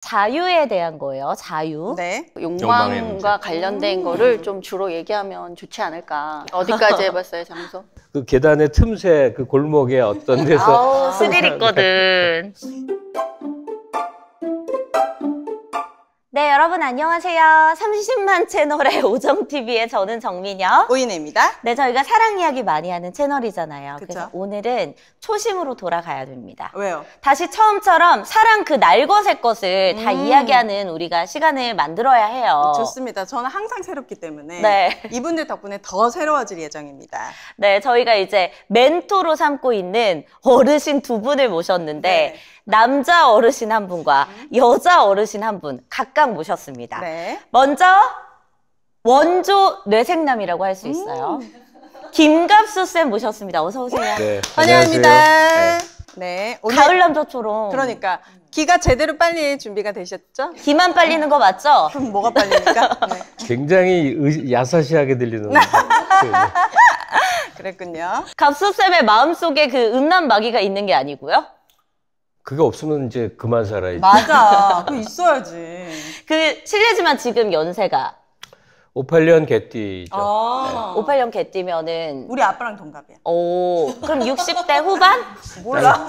자유에 대한 거예요. 자유. 네. 욕망과 관련된 거를 좀 주로 얘기하면 좋지 않을까. 어디까지 해봤어요, 장소? 그 계단의 틈새 그 골목에 어떤 데서 아우, 스릴 있거든. 네, 여러분 안녕하세요. 30만 채널의 오정TV의 저는 정민영. 오인혜입니다. 네, 저희가 사랑 이야기 많이 하는 채널이잖아요. 그쵸? 그래서 오늘은 초심으로 돌아가야 됩니다. 왜요? 다시 처음처럼 사랑 그 날것의 것을 다 이야기하는 우리가 시간을 만들어야 해요. 좋습니다. 저는 항상 새롭기 때문에 네. 이분들 덕분에 더 새로워질 예정입니다. 네, 저희가 이제 멘토로 삼고 있는 어르신 두 분을 모셨는데 네. 남자 어르신 한 분과 여자 어르신 한 분 각각 모셨습니다. 네. 먼저 원조 뇌생남이라고 할 수 있어요. 김갑수 쌤 모셨습니다. 어서 오세요. 네, 환영합니다. 안녕하세요. 네. 오늘 가을 남자처럼. 그러니까 기가 제대로 빨리 준비가 되셨죠? 기만 빨리는 거 맞죠? 그럼 뭐가 빨리니까? 네. 굉장히 야사시하게 들리는 그랬군요. 갑수 쌤의 마음속에 그 음란 마귀가 있는 게 아니고요. 그게 없으면 이제 그만 살아야지. 맞아. 그거 있어야지. 그 실례지만 지금 연세가 58년 개띠죠. 아. 58년 개띠면은 우리 아빠랑 동갑이야. 오, 그럼 60대 후반? 몰라.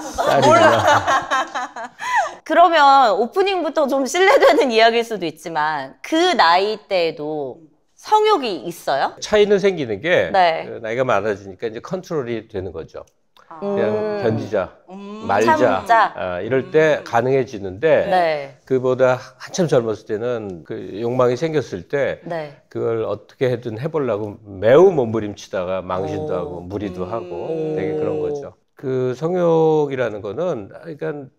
그러면 오프닝부터 좀 실례되는 이야기일 수도 있지만 그 나이 때에도 성욕이 있어요? 차이는 생기는 게 네. 나이가 많아지니까 이제 컨트롤이 되는 거죠. 그냥 견디자, 말자, 참자. 이럴 때 가능해지는데 네. 그보다 한참 젊었을 때는 그 욕망이 생겼을 때 네. 그걸 어떻게든 해보려고 매우 몸부림치다가 망신도 하고 무리도 하고 되게 그런 거죠. 그 성욕이라는 거는 그러니까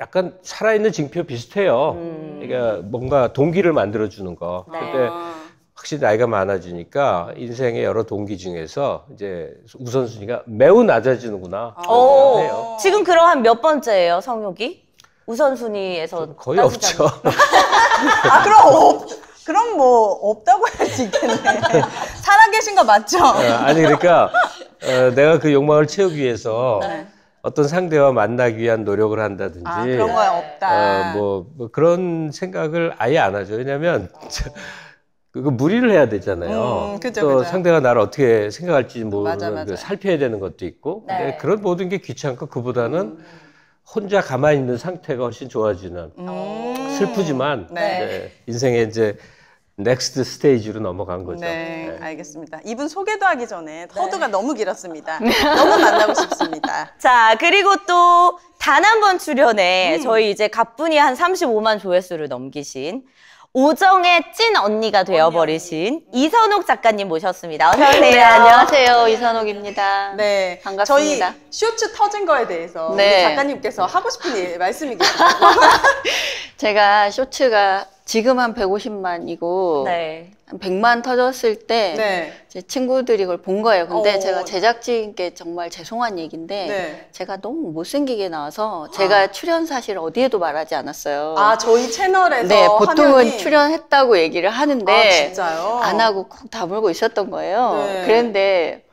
약간 살아있는 징표 비슷해요. 그러니까 뭔가 동기를 만들어주는 거. 네. 근데 확실히 나이가 많아지니까 인생의 여러 동기 중에서 이제 우선순위가 매우 낮아지는구나. 오, 해요. 지금 그럼 한 몇 번째예요, 성욕이? 우선순위에서 거의 따지자면. 없죠. 아, 그럼 뭐 없다고 할 수 있겠네. 살아계신 거 맞죠? 아니 그러니까 내가 그 욕망을 채우기 위해서 네. 어떤 상대와 만나기 위한 노력을 한다든지 아, 그런 거야 없다. 뭐 그런 생각을 아예 안 하죠. 왜냐하면 그 무리를 해야 되잖아요. 그죠, 또 그죠. 상대가 나를 어떻게 생각할지 모르는 맞아. 그 살펴야 되는 것도 있고. 네. 근데 그런 모든 게 귀찮고 그보다는 혼자 가만히 있는 상태가 훨씬 좋아지는. 슬프지만 네. 이제 인생의 이제 넥스트 스테이지로 넘어간 거죠. 네, 알겠습니다. 이분 소개도 하기 전에 터두가 너무 길었습니다. 너무 만나고 싶습니다. 자, 그리고 또 단 한 번 출연에 저희 이제 가뿐히 한 35만 조회수를 넘기신 오정의 찐 언니가 되어버리신 이선옥 작가님 모셨습니다. 어서 오세요. 네, 안녕하세요. 이선옥입니다. 네, 반갑습니다. 저희 쇼츠 터진 거에 대해서 네. 우리 작가님께서 하고 싶은 말씀이 계세요. 제가 쇼츠가 지금 한 150만이고 네. 한 100만 터졌을 때 네. 제 친구들이 그걸 본 거예요. 근데 어. 제가 제작진께 정말 죄송한 얘기인데 네. 제가 너무 못생기게 나와서 제가 출연 사실 어디에도 말하지 않았어요. 아, 저희 채널에서 네, 보통은 화면이... 출연했다고 얘기를 하는데 아, 진짜요? 안 하고 콕 다물고 있었던 거예요. 네. 그런데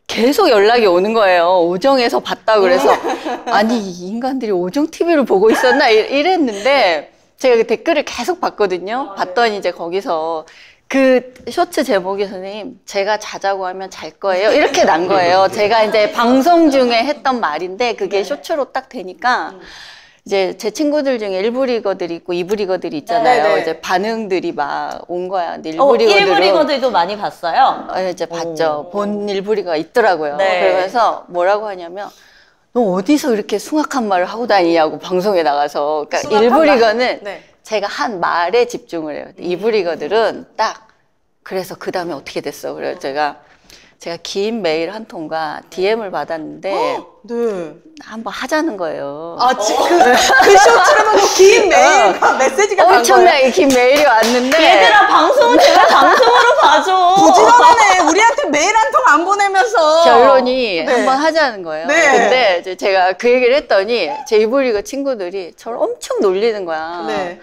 계속 연락이 오는 거예요. 오정에서 봤다 그래서 아니 이 인간들이 오정 TV를 보고 있었나 이랬는데 제가 그 댓글을 계속 봤거든요. 봤더니 이제 거기서 그 쇼츠 제목이 선생님 제가 자자고 하면 잘 거예요 이렇게 난 거예요. 제가 이제 방송 중에 했던 말인데 그게 쇼츠로 딱 되니까 이제 제 친구들 중에 1부 리거들이 있고 2부 리거들이 있잖아요. 네네. 이제 반응들이 막 온 거야. 근데 1부 리거들은 1부 리거들도 많이 봤어요. 이제 봤죠. 본 1부 리거가 있더라고요. 네. 그러면서 뭐라고 하냐면 너 어디서 이렇게 숭악한 말을 하고 다니냐고 방송에 나가서. 그러니까 숭악한 1부 말? 리거는 네. 제가 한 말에 집중을 해요. 2부 리거들은 딱 그래서 그 다음에 어떻게 됐어. 그래서 제가 긴 메일 한 통과 DM을 받았는데 네. 한번 하자는 거예요. 아, 그 쇼츠를 보고 긴 메일과 메시지가 간 거예요? 엄청나게 긴 메일이 왔는데 얘들아, 방송은 제가 방송으로 봐줘. 부지런하네. 우리한테 메일 한 통 안 보내면서. 결론이 네. 한번 하자는 거예요. 네. 근데 이제 제가 그 얘기를 했더니 제 이브리그 친구들이 저를 엄청 놀리는 거야. 네.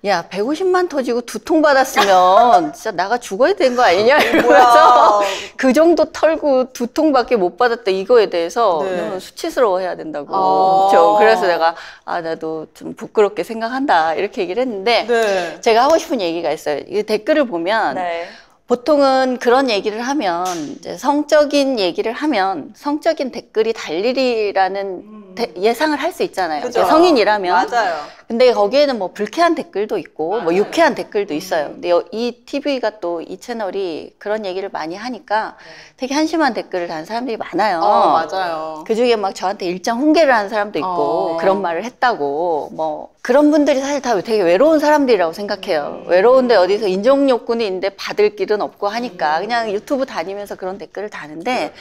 야, 150만 터지고 두통 받았으면 진짜 나가 죽어야 되는 거 아니냐 이러면서 그 정도 털고 두통밖에 못 받았다 이거에 대해서 네. 너무 수치스러워 해야 된다고. 엄청. 그래서 내가 나도 좀 부끄럽게 생각한다 이렇게 얘기를 했는데 네. 제가 하고 싶은 얘기가 있어요. 이 댓글을 보면 네. 보통은 그런 얘기를 하면 이제 성적인 얘기를 하면 성적인 댓글이 달리리라는 예상을 할 수 있잖아요. 그죠? 성인이라면. 맞아요. 근데 거기에는 뭐 불쾌한 댓글도 있고 뭐 유쾌한 댓글도 있어요. 근데 이 TV가 또 이 채널이 그런 얘기를 많이 하니까 되게 한심한 댓글을 다는 사람들이 많아요. 맞아요. 그 중에 막 저한테 일장 훈계를 하는 사람도 있고 그런 말을 했다고 뭐 그런 분들이 사실 다 되게 외로운 사람들이라고 생각해요. 외로운데 어디서 인정 욕구는 있는데 받을 길은 없고 하니까 그냥 유튜브 다니면서 그런 댓글을 다는데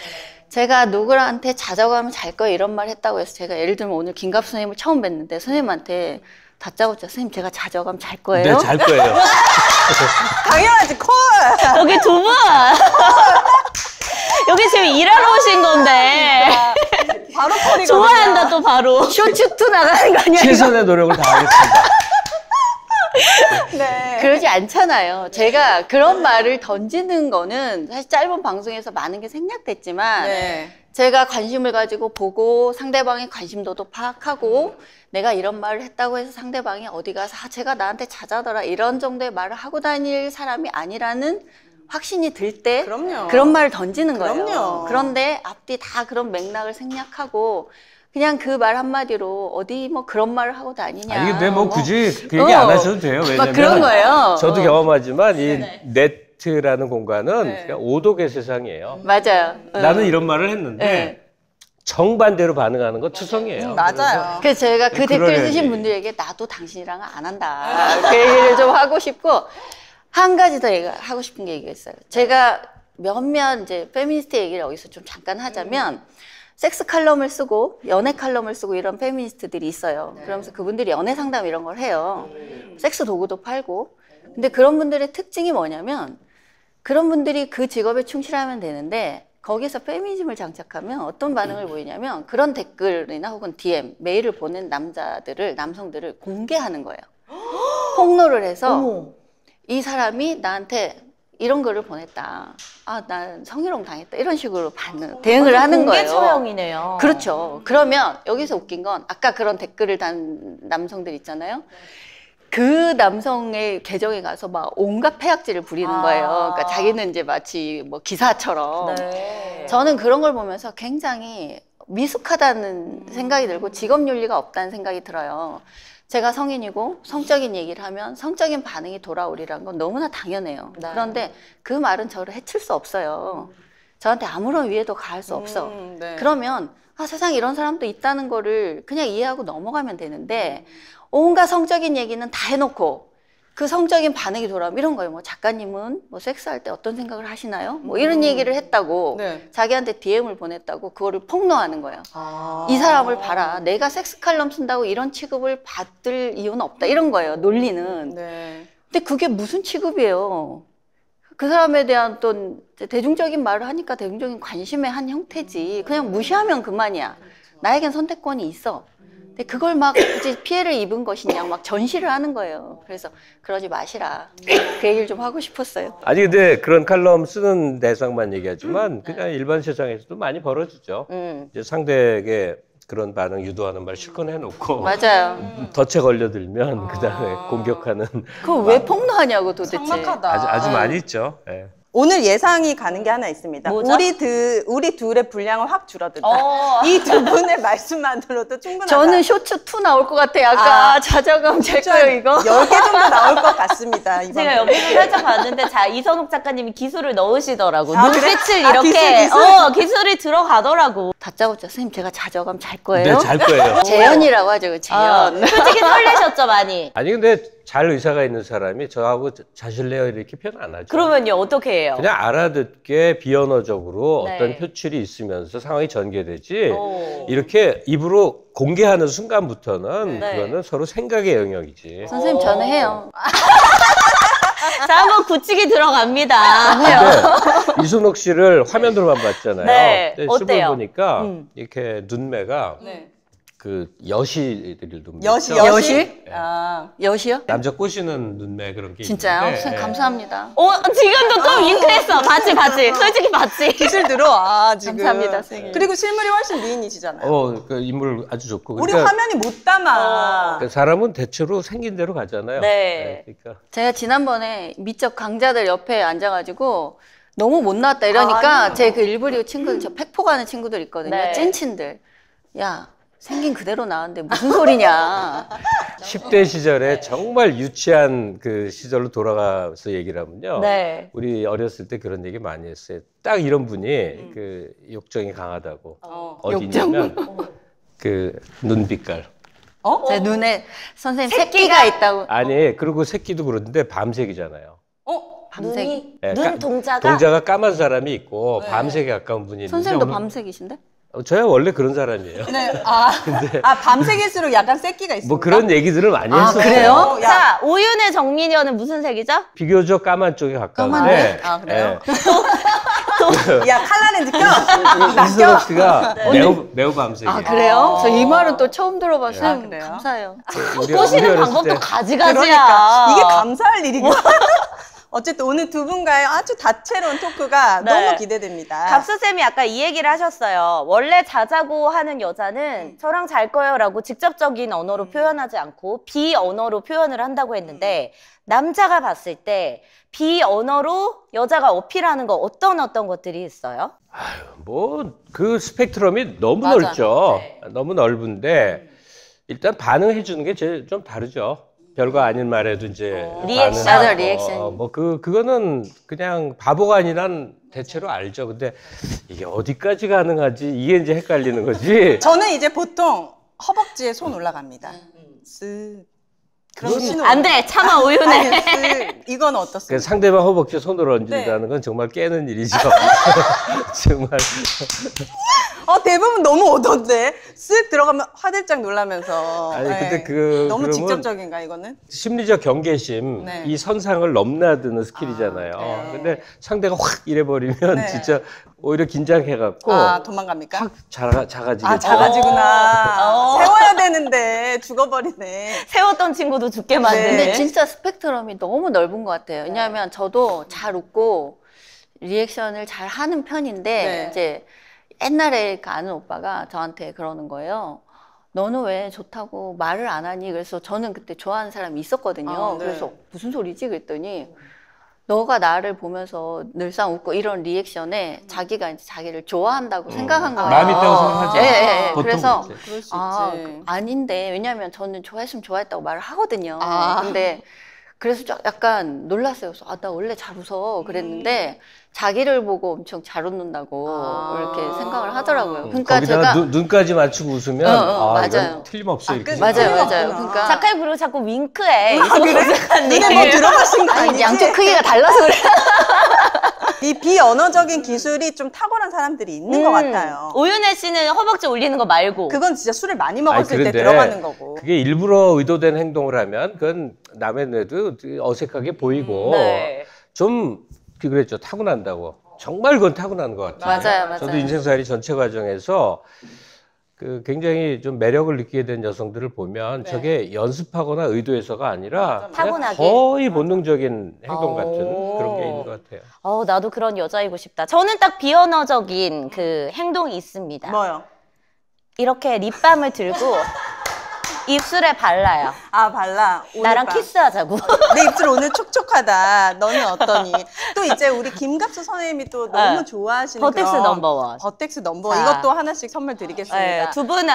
제가 누구한테 자작하면 잘 거예요 이런 말 했다고 해서 제가 예를 들면 오늘 김갑 선생님을 처음 뵀는데 선생님한테 다짜고짜 선생님 제가 자작하면 잘 거예요? 네, 잘 거예요. 당연하지, 콜! 여기 두 분! 여기 지금 일하러 오신 건데. 바로 콜이거든요. 좋아한다, 또 바로. 쇼츠투 나가는 거 아니야? 최선의 노력을 다하겠습니다. 네. 그러지 않잖아요. 제가 그런 말을 던지는 거는 사실 짧은 방송에서 많은 게 생략됐지만 네. 제가 관심을 가지고 보고 상대방의 관심도도 파악하고 내가 이런 말을 했다고 해서 상대방이 어디 가서 제가 나한테 자자더라 이런 정도의 말을 하고 다닐 사람이 아니라는 확신이 들 때 그럼요. 그런 말을 던지는 그럼요. 거예요. 그런데 앞뒤 다 그런 맥락을 생략하고 그냥 그 말 한마디로 어디 뭐 그런 말을 하고 다니냐. 아니 근데 뭐 굳이 그 얘기 안 하셔도 돼요. 왜냐면 막 그런 거예요. 저도 경험하지만 이 네트라는 공간은 네. 그냥 오독의 세상이에요. 맞아요. 나는 이런 말을 했는데 네. 정반대로 반응하는 건 투성이에요. 맞아요. 그래서 제가 그 댓글 그러려니. 쓰신 분들에게 나도 당신이랑은 안 한다. 그 얘기를 좀 하고 싶고 한 가지 더 하고 싶은 게 얘기가 있어요. 제가 몇몇 이제 페미니스트 얘기를 여기서 좀 잠깐 하자면 섹스 칼럼을 쓰고 연애 칼럼을 쓰고 이런 페미니스트들이 있어요. 그러면서 그분들이 연애 상담 이런 걸 해요. 섹스 도구도 팔고. 근데 그런 분들의 특징이 뭐냐면 그런 분들이 그 직업에 충실하면 되는데 거기서 페미니즘을 장착하면 어떤 반응을 보이냐면 그런 댓글이나 혹은 DM, 메일을 보낸 남성들을 공개하는 거예요. 폭로를 해서 이 사람이 나한테 이런 글을 보냈다. 난 성희롱 당했다. 이런 식으로 대응을 하는 거예요. 공개 처형이네요. 그렇죠. 그러면 여기서 웃긴 건 아까 그런 댓글을 단 남성들 있잖아요. 그 남성의 계정에 가서 막 온갖 폐악질을 부리는 거예요. 그러니까 자기는 이제 마치 뭐 기사처럼. 네. 저는 그런 걸 보면서 굉장히 미숙하다는 생각이 들고 직업윤리가 없다는 생각이 들어요. 제가 성인이고 성적인 얘기를 하면 성적인 반응이 돌아오리라는 건 너무나 당연해요. 네. 그런데 그 말은 저를 해칠 수 없어요. 저한테 아무런 위해도 가할 수 없어. 네. 그러면 세상에 이런 사람도 있다는 거를 그냥 이해하고 넘어가면 되는데 온갖 성적인 얘기는 다 해놓고 그 성적인 반응이 돌아오면 이런 거예요. 뭐 작가님은 뭐 섹스할 때 어떤 생각을 하시나요? 뭐 이런 얘기를 했다고 네. 자기한테 DM을 보냈다고 그거를 폭로하는 거예요. 이 사람을 봐라. 내가 섹스 칼럼 쓴다고 이런 취급을 받을 이유는 없다. 이런 거예요. 논리는. 네. 근데 그게 무슨 취급이에요? 그 사람에 대한 또 대중적인 말을 하니까 대중적인 관심의 한 형태지. 그냥 무시하면 그만이야. 나에겐 선택권이 있어. 근데 그걸 막 굳이 피해를 입은 것이냐 막 전시를 하는 거예요. 그래서 그러지 마시라. 그 얘기를 좀 하고 싶었어요. 아니 근데 그런 칼럼 쓰는 대상만 얘기하지만 그냥 일반 세상에서도 많이 벌어지죠. 이제 상대에게 그런 반응 유도하는 말 실컷 해놓고 맞아요. 덫에 걸려들면 그다음에 공격하는 그걸 왜 폭로하냐고 도대체. 삭막하다. 아주 많이 있죠. 예. 오늘 예상이 가는 게 하나 있습니다. 뭐죠? 우리 둘의 분량은 확 줄어든다. 어. 이 두 분의 말씀만으로도 충분하다. 저는 쇼츠 2 나올 것 같아요. 아까 자작감 제 거예요 이거. 10개 정도 나올 것 같습니다. 이번 제가 분에. 여기서 살짝 봤는데 이선옥 작가님이 기술을 넣으시더라고. 아, 그래? 눈빛을 아, 이렇게 기술. 기술이 들어가더라고. 다짜고짜 선생님 제가 자작감 잘 거예요. 네, 잘 거예요. 재현이라고 하죠. 재현. 솔직히 설레셨죠 많이. 아니 근데 잘 의사가 있는 사람이 저하고 자실래요 이렇게 표현 안 하죠. 그러면요 어떻게 해요? 그냥 알아듣게 비언어적으로 네. 어떤 표출이 있으면서 상황이 전개되지 오. 이렇게 입으로 공개하는 순간부터는 네. 그거는 서로 생각의 영역이지. 선생님 저는 해요. 자 한번 굳히기 들어갑니다. 근데 이순옥 씨를 화면으로만 봤잖아요. 네, 근데 어때요? 씹을 보니까 이렇게 눈매가 네. 그 여시들도 여시? 있죠. 여시? 아. 여시요? 남자 꼬시는 눈매 그런 게 진짜요? 있는데, 선생님 감사합니다. 지금도 좀 윙크했어. 봤지. 솔직히 봤지. 기술 들어와 지금. 감사합니다, 선생님. 그리고 실물이 훨씬 미인이시잖아요. 그 인물 아주 좋고. 우리 그러니까 화면이 못 담아. 그 사람은 대체로 생긴 대로 가잖아요. 네. 그러니까 제가 지난번에 미적 강자들 옆에 앉아가지고 너무 못 나왔다 이러니까 제 그 일부리고 친구들, 저 팩포 가는 친구들 있거든요. 네. 찐친들. 야, 생긴 그대로 나왔는데 무슨 소리냐. 10대 시절에 정말 유치한 그 시절로 돌아가서 얘기를 하면요. 네. 우리 어렸을 때 그런 얘기 많이 했어요. 딱 이런 분이 그 욕정이 강하다고. 어디 있냐면 그 눈빛깔. 제 눈에 선생님 새끼가 있다고. 아니, 그리고 새끼도 그러는데 밤색이잖아요. 밤색이. 네, 눈 동자가? 동자가 까만 사람이 있고 밤색에 가까운 분이 있는데 선생님도 오늘- 밤색이신데? 저야 원래 그런 사람이에요. 네. 밤색일수록 약간 새끼가 있습니다. 뭐 그런 얘기들을 많이 아, 했었어요. 그래요? 야. 자, 오윤의 정민여는 무슨 색이죠? 비교적 까만 쪽에 가까운데. 까만데? 아, 그래요? 예. 야, 칼라는 느껴? 이수석 씨가 매우 밤색이에요. 아, 그래요? 저 이 말은 또 처음 들어봤어요. 아, 그래요? 감사해요. 우리 꼬시는 어렸을 방법도 때 가지가지야. 그러니까 이게 감사할 일이구나. 어쨌든 오늘 두 분과의 아주 다채로운 토크가 네. 너무 기대됩니다. 갑수쌤이 아까 이 얘기를 하셨어요. 원래 자자고 하는 여자는 저랑 잘 거예요 라고 직접적인 언어로 표현하지 않고 비언어로 표현을 한다고 했는데 남자가 봤을 때 비언어로 여자가 어필하는 거 어떤 것들이 있어요? 뭐 그 스펙트럼이 너무 맞아. 넓죠. 너무 넓은데 일단 반응해 주는 게 제일 좀 다르죠. 별거 아닌 말에도 이제 리액션. 반응하고, 맞아, 리액션. 뭐 그거는 그냥 바보가 아니란 대체로 알죠. 근데 이게 어디까지 가능하지? 이게 이제 헷갈리는 거지. 저는 이제 보통 허벅지에 손 올라갑니다. 쓱. 그럼 신호. 안 돼, 참아 오윤혜. 쓱. 이건 그 어떻습니까? 상대방 허벅지에 손을 얹는다는 건 정말 깨는 일이죠. 정말. 대부분 너무 오던데. 쓱 들어가면 화들짝 놀라면서. 아니, 근데 네. 그 너무 그러면 직접적인가 이거는? 심리적 경계심, 네. 이 선상을 넘나드는 스킬이잖아요. 그래요? 근데 상대가 확 이래버리면 네. 진짜 오히려 긴장해갖고 도망갑니까? 확 작아지게. 작아지구나. 세워야 되는데 죽어버리네. 세웠던 친구도 죽게 만드네. 근데 진짜 스펙트럼이 너무 넓은 것 같아요. 왜냐하면 저도 잘 웃고 리액션을 잘 하는 편인데 네. 이제 옛날에 그 아는 오빠가 저한테 그러는 거예요. 너는 왜 좋다고 말을 안 하니? 그래서 저는 그때 좋아하는 사람이 있었거든요. 네. 그래서 무슨 소리지? 그랬더니 너가 나를 보면서 늘상 웃고 이런 리액션에 자기가 이제 자기를 좋아한다고 생각한 거예요. 마음이 있다고 생각하죠. 예. 보통 그래서 그렇지. 그럴 수 있지. 아닌데 왜냐면 저는 좋아했으면 좋아했다고 말을 하거든요. 아. 근데 그래서 약간 놀랐어요. 그래서 나 원래 잘 웃어 그랬는데 자기를 보고 엄청 잘 웃는다고 이렇게 생각을 하더라고요. 그러니까 거기다가 제가 눈까지 맞추고 웃으면 맞아요. 이건 틀림없어 이렇게. 맞아요. 맞아요. 틀림없구나. 그러니까 작가님 그리고 자꾸 윙크해. 눈에 뭐 들어가신 거 아니 아니지? 양쪽 크기가 달라서 그래. 이 비언어적인 기술이 좀 탁월한 사람들이 있는 것 같아요. 오윤혜 씨는 허벅지 올리는 거 말고. 그건 진짜 술을 많이 먹었을 때 그런데 들어가는 거고. 그게 일부러 의도된 행동을 하면 그건 남의 눈에도 어색하게 보이고 네. 좀 그랬죠. 타고난다고. 정말 그건 타고난 것 같아요. 맞아요. 저도 인생살이 전체 과정에서 그 굉장히 좀 매력을 느끼게 된 여성들을 보면 저게 연습하거나 의도해서가 아니라 그냥 타고나게. 거의 본능적인 행동 같은 그런 게 있는 것 같아요. 나도 그런 여자이고 싶다. 저는 딱 비언어적인 그 행동이 있습니다. 뭐요? 이렇게 립밤을 들고 입술에 발라요. 발라. 오늘 나랑 밤. 키스하자고. 내 입술 오늘 촉촉하다. 너는 어떠니? 또 이제 우리 김갑수 선생님이 또 너무 네. 좋아하시는 버텍스 그런 넘버원. 버텍스 넘버원. 자. 이것도 하나씩 선물 드리겠습니다. 네, 두 분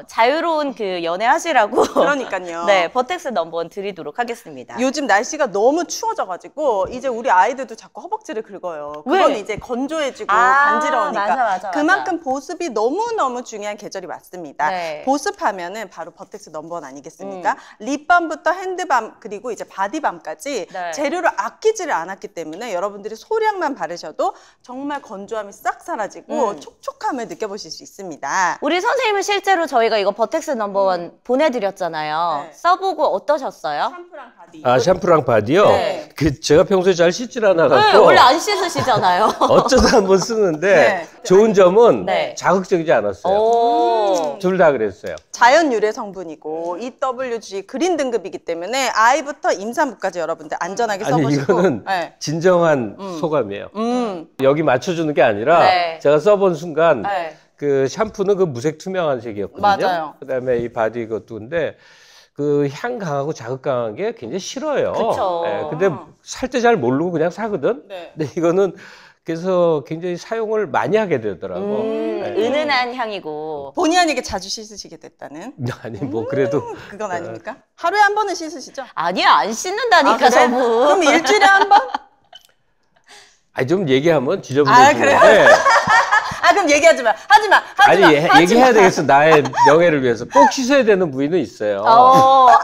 자유로운 그 연애하시라고. 그러니까요. 네, 버텍스 넘버원 드리도록 하겠습니다. 요즘 날씨가 너무 추워져가지고 이제 우리 아이들도 자꾸 허벅지를 긁어요. 그건 왜? 이제 건조해지고 아, 간지러우니까 맞아. 그만큼 보습이 너무너무 중요한 계절이 왔습니다. 네. 보습하면은 바로 버텍스 넘버원 아니겠습니까? 립밤부터 핸드밤 그리고 이제 바디밤까지 네. 재료를 아끼지를 않았기 때문에 여러분들이 소량만 바르셔도 정말 건조함이 싹 사라지고 촉촉함을 느껴보실 수 있습니다. 우리 선생님은 실제로 저희가 이거 버텍스 넘버원 보내드렸잖아요. 네. 써보고 어떠셨어요? 샴푸랑 바디. 아, 샴푸랑 바디요? 네. 제가 평소에 잘 씻질 네, 않아갖고 원래 안 씻으시잖아요. 어쩌다 한번 쓰는데 네. 좋은 점은 네. 자극적이지 않았어요. 오. 둘 다 그랬어요. 자연 유래 성분이고 EWG 그린 등급이기 때문에 아이부터 임산부까지 여러분들 안전하게 아니 써보시고. 이거는 네. 진정한 소감이에요. 여기 맞춰주는 게 아니라 네. 제가 써본 순간 네. 그 샴푸는 그 무색 투명한 색이었거든요. 맞아요. 그다음에 이 바디 것도 근데 그 향 강하고 자극 강한 게 굉장히 싫어요. 그쵸. 근데 살 때 잘 모르고 그냥 사거든. 네. 근데 이거는 그래서 굉장히 사용을 많이 하게 되더라고. 네. 은은한 향이고. 본의 아니게 자주 씻으시게 됐다는 아니 뭐 그래도 그건 아닙니까? 하루에 한 번은 씻으시죠? 아니야, 안 씻는다니까, 그래? 저분. 그럼 일주일에 한 번? 아니 좀 얘기하면 아, 지저분해지는데 그래요? 아 그럼 얘기하지 마. 하지 마. 하지 마. 하지 얘기해야 마. 되겠어. 나의 명예를 위해서 꼭 씻어야 되는 부위는 있어요.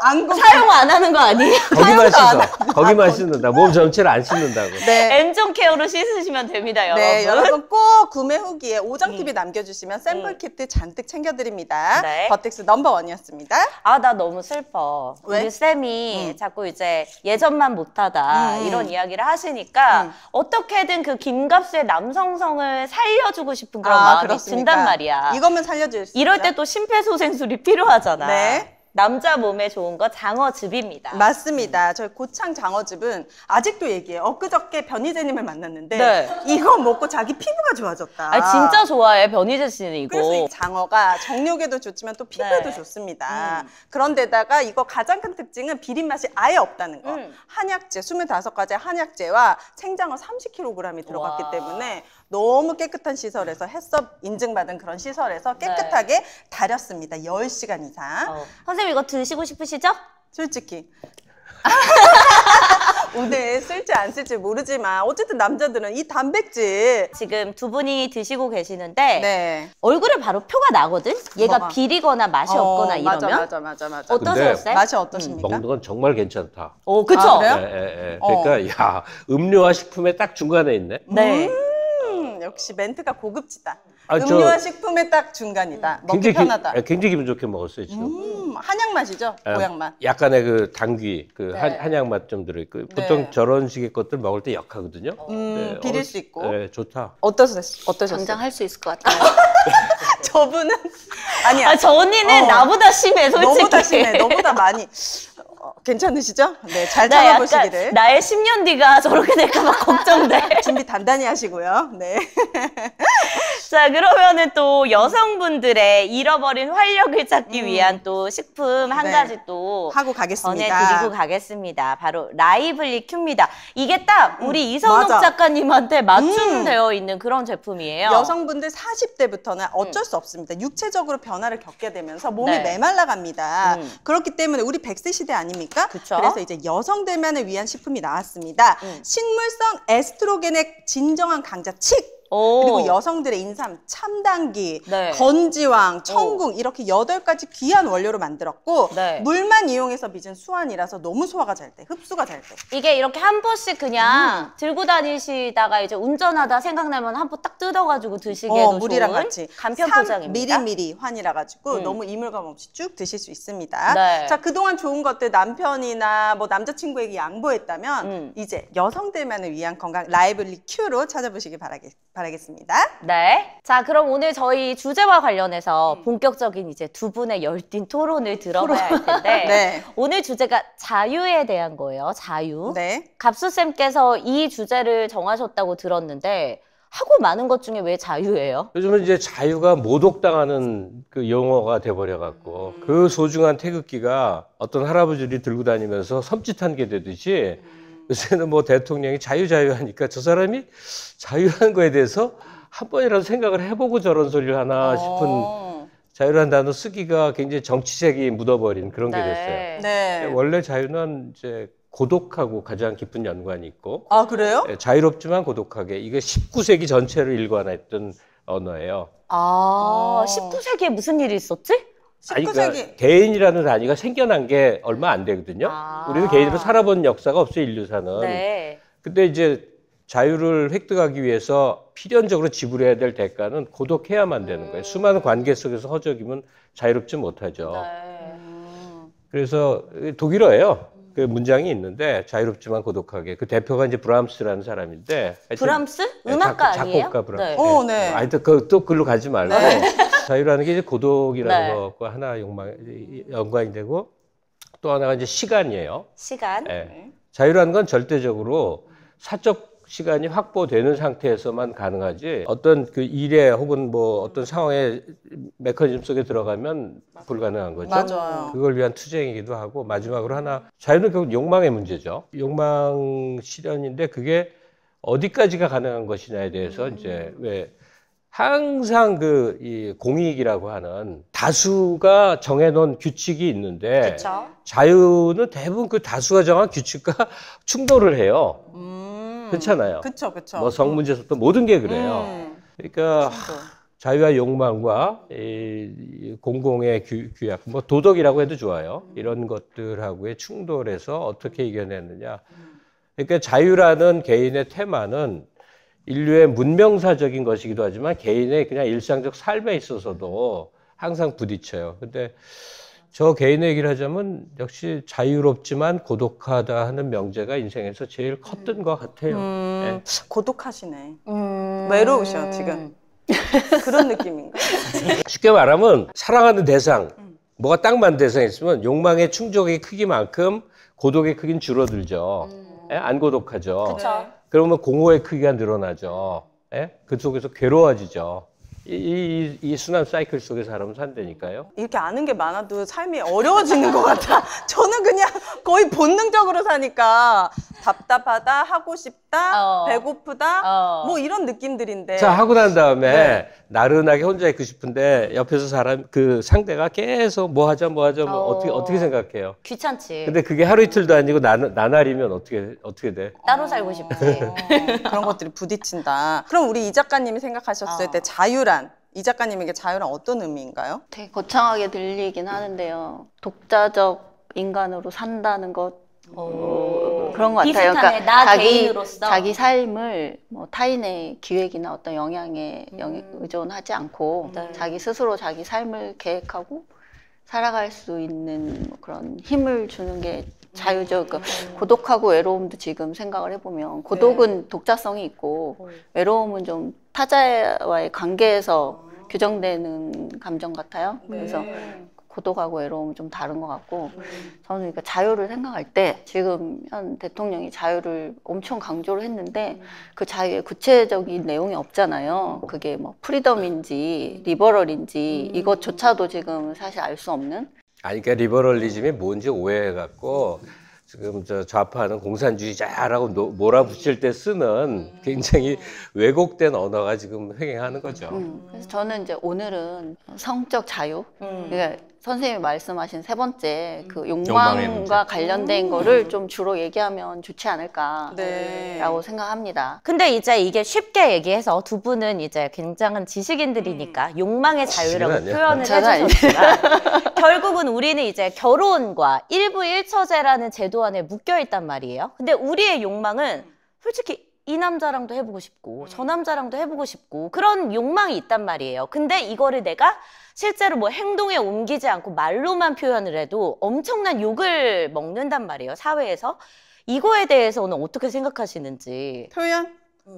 안 공. 사용 안 하는 거 아니에요? 거기만 씻어. 거기만 씻는다. 몸 전체를 안 씻는다고. 네. 엠존 케어로 씻으시면 됩니다, 여러분. 네, 여러분 꼭 구매 후기에 오정TV 남겨주시면 샘플 키트 잔뜩 챙겨드립니다. 네. 버텍스 넘버원이었습니다. 아, 나 너무 슬퍼. 왜? 우리 쌤이 자꾸 이제 예전만 못하다 이런 이야기를 하시니까 어떻게든 그 김갑수의 남성성을 살려주고 싶은 그런 마음이 든단 말이야. 이것만 살려줄 수 이럴 있죠? 때 또 심폐소생술이 필요하잖아. 네. 남자 몸에 좋은 거 장어즙입니다. 맞습니다. 저희 고창 장어즙은 아직도 얘기해요. 엊그저께 변희재님을 만났는데 네. 이거 먹고 자기 피부가 좋아졌다. 아, 진짜 좋아해, 변희재 씨는 이거. 그래서 이 장어가 정력에도 좋지만 또 피부에도 네. 좋습니다. 그런데다가 이거 가장 큰 특징은 비린 맛이 아예 없다는 거. 한약재, 25가지 한약재와 생장어 30kg이 들어갔기 와. 때문에 너무 깨끗한 시설에서 햇섭 인증받은 그런 시설에서 깨끗하게 달였습니다. 10시간 이상. 선생님 이거 드시고 싶으시죠? 솔직히. 오늘 쓸지 안 쓸지 모르지만 어쨌든 남자들은 이 단백질 지금 두 분이 드시고 계시는데 네. 얼굴에 바로 표가 나거든? 얘가 뭐가? 비리거나 맛이 없거나 이러면 맞아. 어떠세요, 쌤? 맛이 어떠십니까? 먹는 건 정말 괜찮다. 오, 그쵸? 아, 그래요? 그러니까 야 음료와 식품에 딱 중간에 있네. 네. 역시 멘트가 고급지다. 아, 음료와 식품의 딱 중간이다. 먹기 굉장히 편하다. 굉장히 기분 좋게 먹었어요 지금. 한약 맛이죠? 고향 맛. 약간의 그 당귀, 그 네. 한약 맛 좀 들어있고 보통 네. 저런 식의 것들 먹을 때 약하거든요. 비릴 수 있고. 네, 좋다. 어떠셨어요? 당장 할 수 있을 것 같아요. 저분은 아니야. 아, 저 언니는 나보다 심해, 솔직히. 너보다 심해. 너보다 많이. 괜찮으시죠? 네, 잘 나 약간 참아보시기를. 나의 10년 뒤가 저렇게 될까봐 걱정돼. 준비 단단히 하시고요. 네. 자, 그러면은 또 여성분들의 잃어버린 활력을 찾기 위한 또 식품 한 네. 가지 또 하고 가겠습니다. 전해드리고 가겠습니다. 바로 라이블리 큐입니다. 이게 딱 우리 이선옥 맞아. 작가님한테 맞춤되어 있는 그런 제품이에요. 여성분들 40대부터는 어쩔 수 없습니다. 육체적으로 변화를 겪게 되면서 몸이 네. 메말라갑니다. 그렇기 때문에 우리 100세 시대 아닙니까? 그쵸. 그래서 이제 여성들만을 위한 식품이 나왔습니다. 식물성 에스트로겐의 진정한 강자 칡! 오. 그리고 여성들의 인삼, 참당귀, 네. 건지왕, 청궁 이렇게 8가지 귀한 원료로 만들었고 네. 물만 이용해서 빚은 수환이라서 너무 소화가 잘 돼, 흡수가 잘 돼. 이게 이렇게 한 포씩 그냥 들고 다니시다가 이제 운전하다 생각나면 한 포 딱 뜯어가지고 드시기에도 물이랑 좋은 같이 간편 포장입니다. 미리미리 환이라 가지고 너무 이물감 없이 쭉 드실 수 있습니다. 네. 자, 그동안 좋은 것들 남편이나 뭐 남자친구에게 양보했다면 이제 여성들만을 위한 건강 라이블리 큐로 찾아보시기 바라겠습니다. 네. 자, 그럼 오늘 저희 주제와 관련해서 본격적인 이제 두 분의 열띤 토론을 들어봐야 할 텐데 네. 오늘 주제가 자유에 대한 거예요. 자유. 네. 갑수쌤께서 이 주제를 정하셨다고 들었는데 하고 많은 것 중에 왜 자유예요? 요즘은 이제 자유가 모독당하는 그 용어가 돼버려갖고 그 소중한 태극기가 어떤 할아버지들이 들고 다니면서 섬찟한 게 되듯이 요새는 뭐 대통령이 자유하니까 저 사람이 자유라는 거에 대해서 한 번이라도 생각을 해보고 저런 소리를 하나 싶은 자유라는 단어 쓰기가 굉장히 정치색이 묻어버린 그런 게 됐어요. 네. 원래 자유는 이제 고독하고 가장 깊은 연관이 있고 아, 그래요? 자유롭지만 고독하게 이게 19세기 전체를 일관했던 언어예요. 아, 19세기에 무슨 일이 있었지? 19세기. 아니, 그러니까 개인이라는 단위가 생겨난 게 얼마 안 되거든요. 아. 우리는 개인으로 살아본 역사가 없어요, 인류사는. 네. 근데 이제 자유를 획득하기 위해서 필연적으로 지불해야 될 대가는 고독해야만 되는 거예요. 수많은 관계 속에서 허적이면 자유롭지 못하죠. 네. 그래서 독일어예요. 그 문장이 있는데 자유롭지만 고독하게. 그 대표가 이제 브람스라는 사람인데. 브람스? 음악가 아니에요? 작곡가 브람스. 네. 네. 하여튼 또 글로 가지 말고. 자유라는 게 이제 고독이라는 것과 하나 연관이 되고 또 하나가 이제 시간이에요. 시간. 네. 자유라는 건 절대적으로 사적 시간이 확보되는 상태에서만 가능하지 어떤 그 일에 혹은 뭐 어떤 상황의 메커니즘 속에 들어가면 불가능한 거죠. 맞아요. 그걸 위한 투쟁이기도 하고 마지막으로 하나 자유는 결국 욕망의 문제죠. 욕망 실현인데 그게 어디까지가 가능한 것이냐에 대해서 이제 왜 항상 이 공익이라고 하는 다수가 정해놓은 규칙이 있는데 그쵸. 자유는 대부분 그 다수가 정한 규칙과 충돌을 해요. 그렇잖아요. 그쵸, 그쵸. 뭐 성문제부터 모든 게 그래요. 그러니까 자유와 욕망과 이 공공의 규약, 뭐 도덕이라고 해도 좋아요. 이런 것들하고의 충돌에서 어떻게 이겨내느냐. 그러니까 자유라는 개인의 테마는 인류의 문명사적인 것이기도 하지만 개인의 그냥 일상적 삶에 있어서도 항상 부딪혀요. 근데 저 개인의 얘기를 하자면 역시 자유롭지만 고독하다 하는 명제가 인생에서 제일 컸던 것 같아요. 네. 고독하시네. 외로우셔, 지금. 그런 느낌인가? 쉽게 말하면 사랑하는 대상, 뭐가 딱 맞는 대상이 있으면 욕망의 충족의 크기만큼 고독의 크기는 줄어들죠. 예? 안 고독하죠. 그쵸. 그러면 공허의 크기가 늘어나죠. 예? 그 속에서 괴로워지죠. 이 순환 사이클 속에 사람은 산다니까요. 이렇게 아는 게 많아도 삶이 어려워지는 것 같아. 저는 그냥 거의 본능적으로 사니까 답답하다, 하고 싶다, 배고프다, 뭐 이런 느낌들인데. 자, 하고 난 다음에 나른하게 혼자 있고 싶은데 옆에서 그 상대가 계속 뭐 하자, 어떻게 생각해요? 귀찮지. 근데 그게 하루 이틀도 아니고 나날이면 어떻게 돼? 따로 살고 싶지. 그런 것들이 부딪힌다. 그럼 우리 이 작가님이 생각하셨을 때 자유란, 이 작가님에게 자유란 어떤 의미인가요? 되게 거창하게 들리긴 하는데요. 독자적 인간으로 산다는 것 그런 것 같아요. 비슷하네. 나 개인으로서. 자기 삶을 뭐 타인의 기획이나 어떤 영향에 의존하지 않고 자기 스스로 자기 삶을 계획하고 살아갈 수 있는 뭐 그런 힘을 주는 게 자유죠. 그러니까 고독하고 외로움도 지금 생각을 해보면 고독은 독자성이 있고 외로움은 좀 타자와의 관계에서 규정되는 감정 같아요. 그래서 고독하고 외로움은 좀 다른 것 같고 저는 그러니까 자유를 생각할 때 지금 현 대통령이 자유를 엄청 강조를 했는데 그 자유의 구체적인 내용이 없잖아요. 그게 뭐 프리덤인지 리버럴인지 이것조차도 지금 사실 알 수 없는. 아니, 그러니까 리버럴리즘이 뭔지 오해해갖고 지금 저 좌파는 공산주의자라고 몰아붙일 때 쓰는 굉장히 왜곡된 언어가 지금 횡행하는 거죠. 그래서 저는 이제 오늘은 성적 자유, 그러니까 선생님이 말씀하신 세 번째 그 욕망과 관련된 거를 좀 주로 얘기하면 좋지 않을까라고 생각합니다. 근데 이제 이게 쉽게 얘기해서 두 분은 이제 굉장한 지식인들이니까 욕망의 자유라고 표현을 해주셨지만 결국은 우리는 이제 결혼과 일부일처제라는 제도 안에 묶여 있단 말이에요. 근데 우리의 욕망은 솔직히 이 남자랑도 해보고 싶고 저 남자랑도 해보고 싶고 그런 욕망이 있단 말이에요. 근데 이거를 내가 실제로 뭐 행동에 옮기지 않고 말로만 표현을 해도 엄청난 욕을 먹는단 말이에요, 사회에서. 이거에 대해서는 어떻게 생각하시는지. 표현?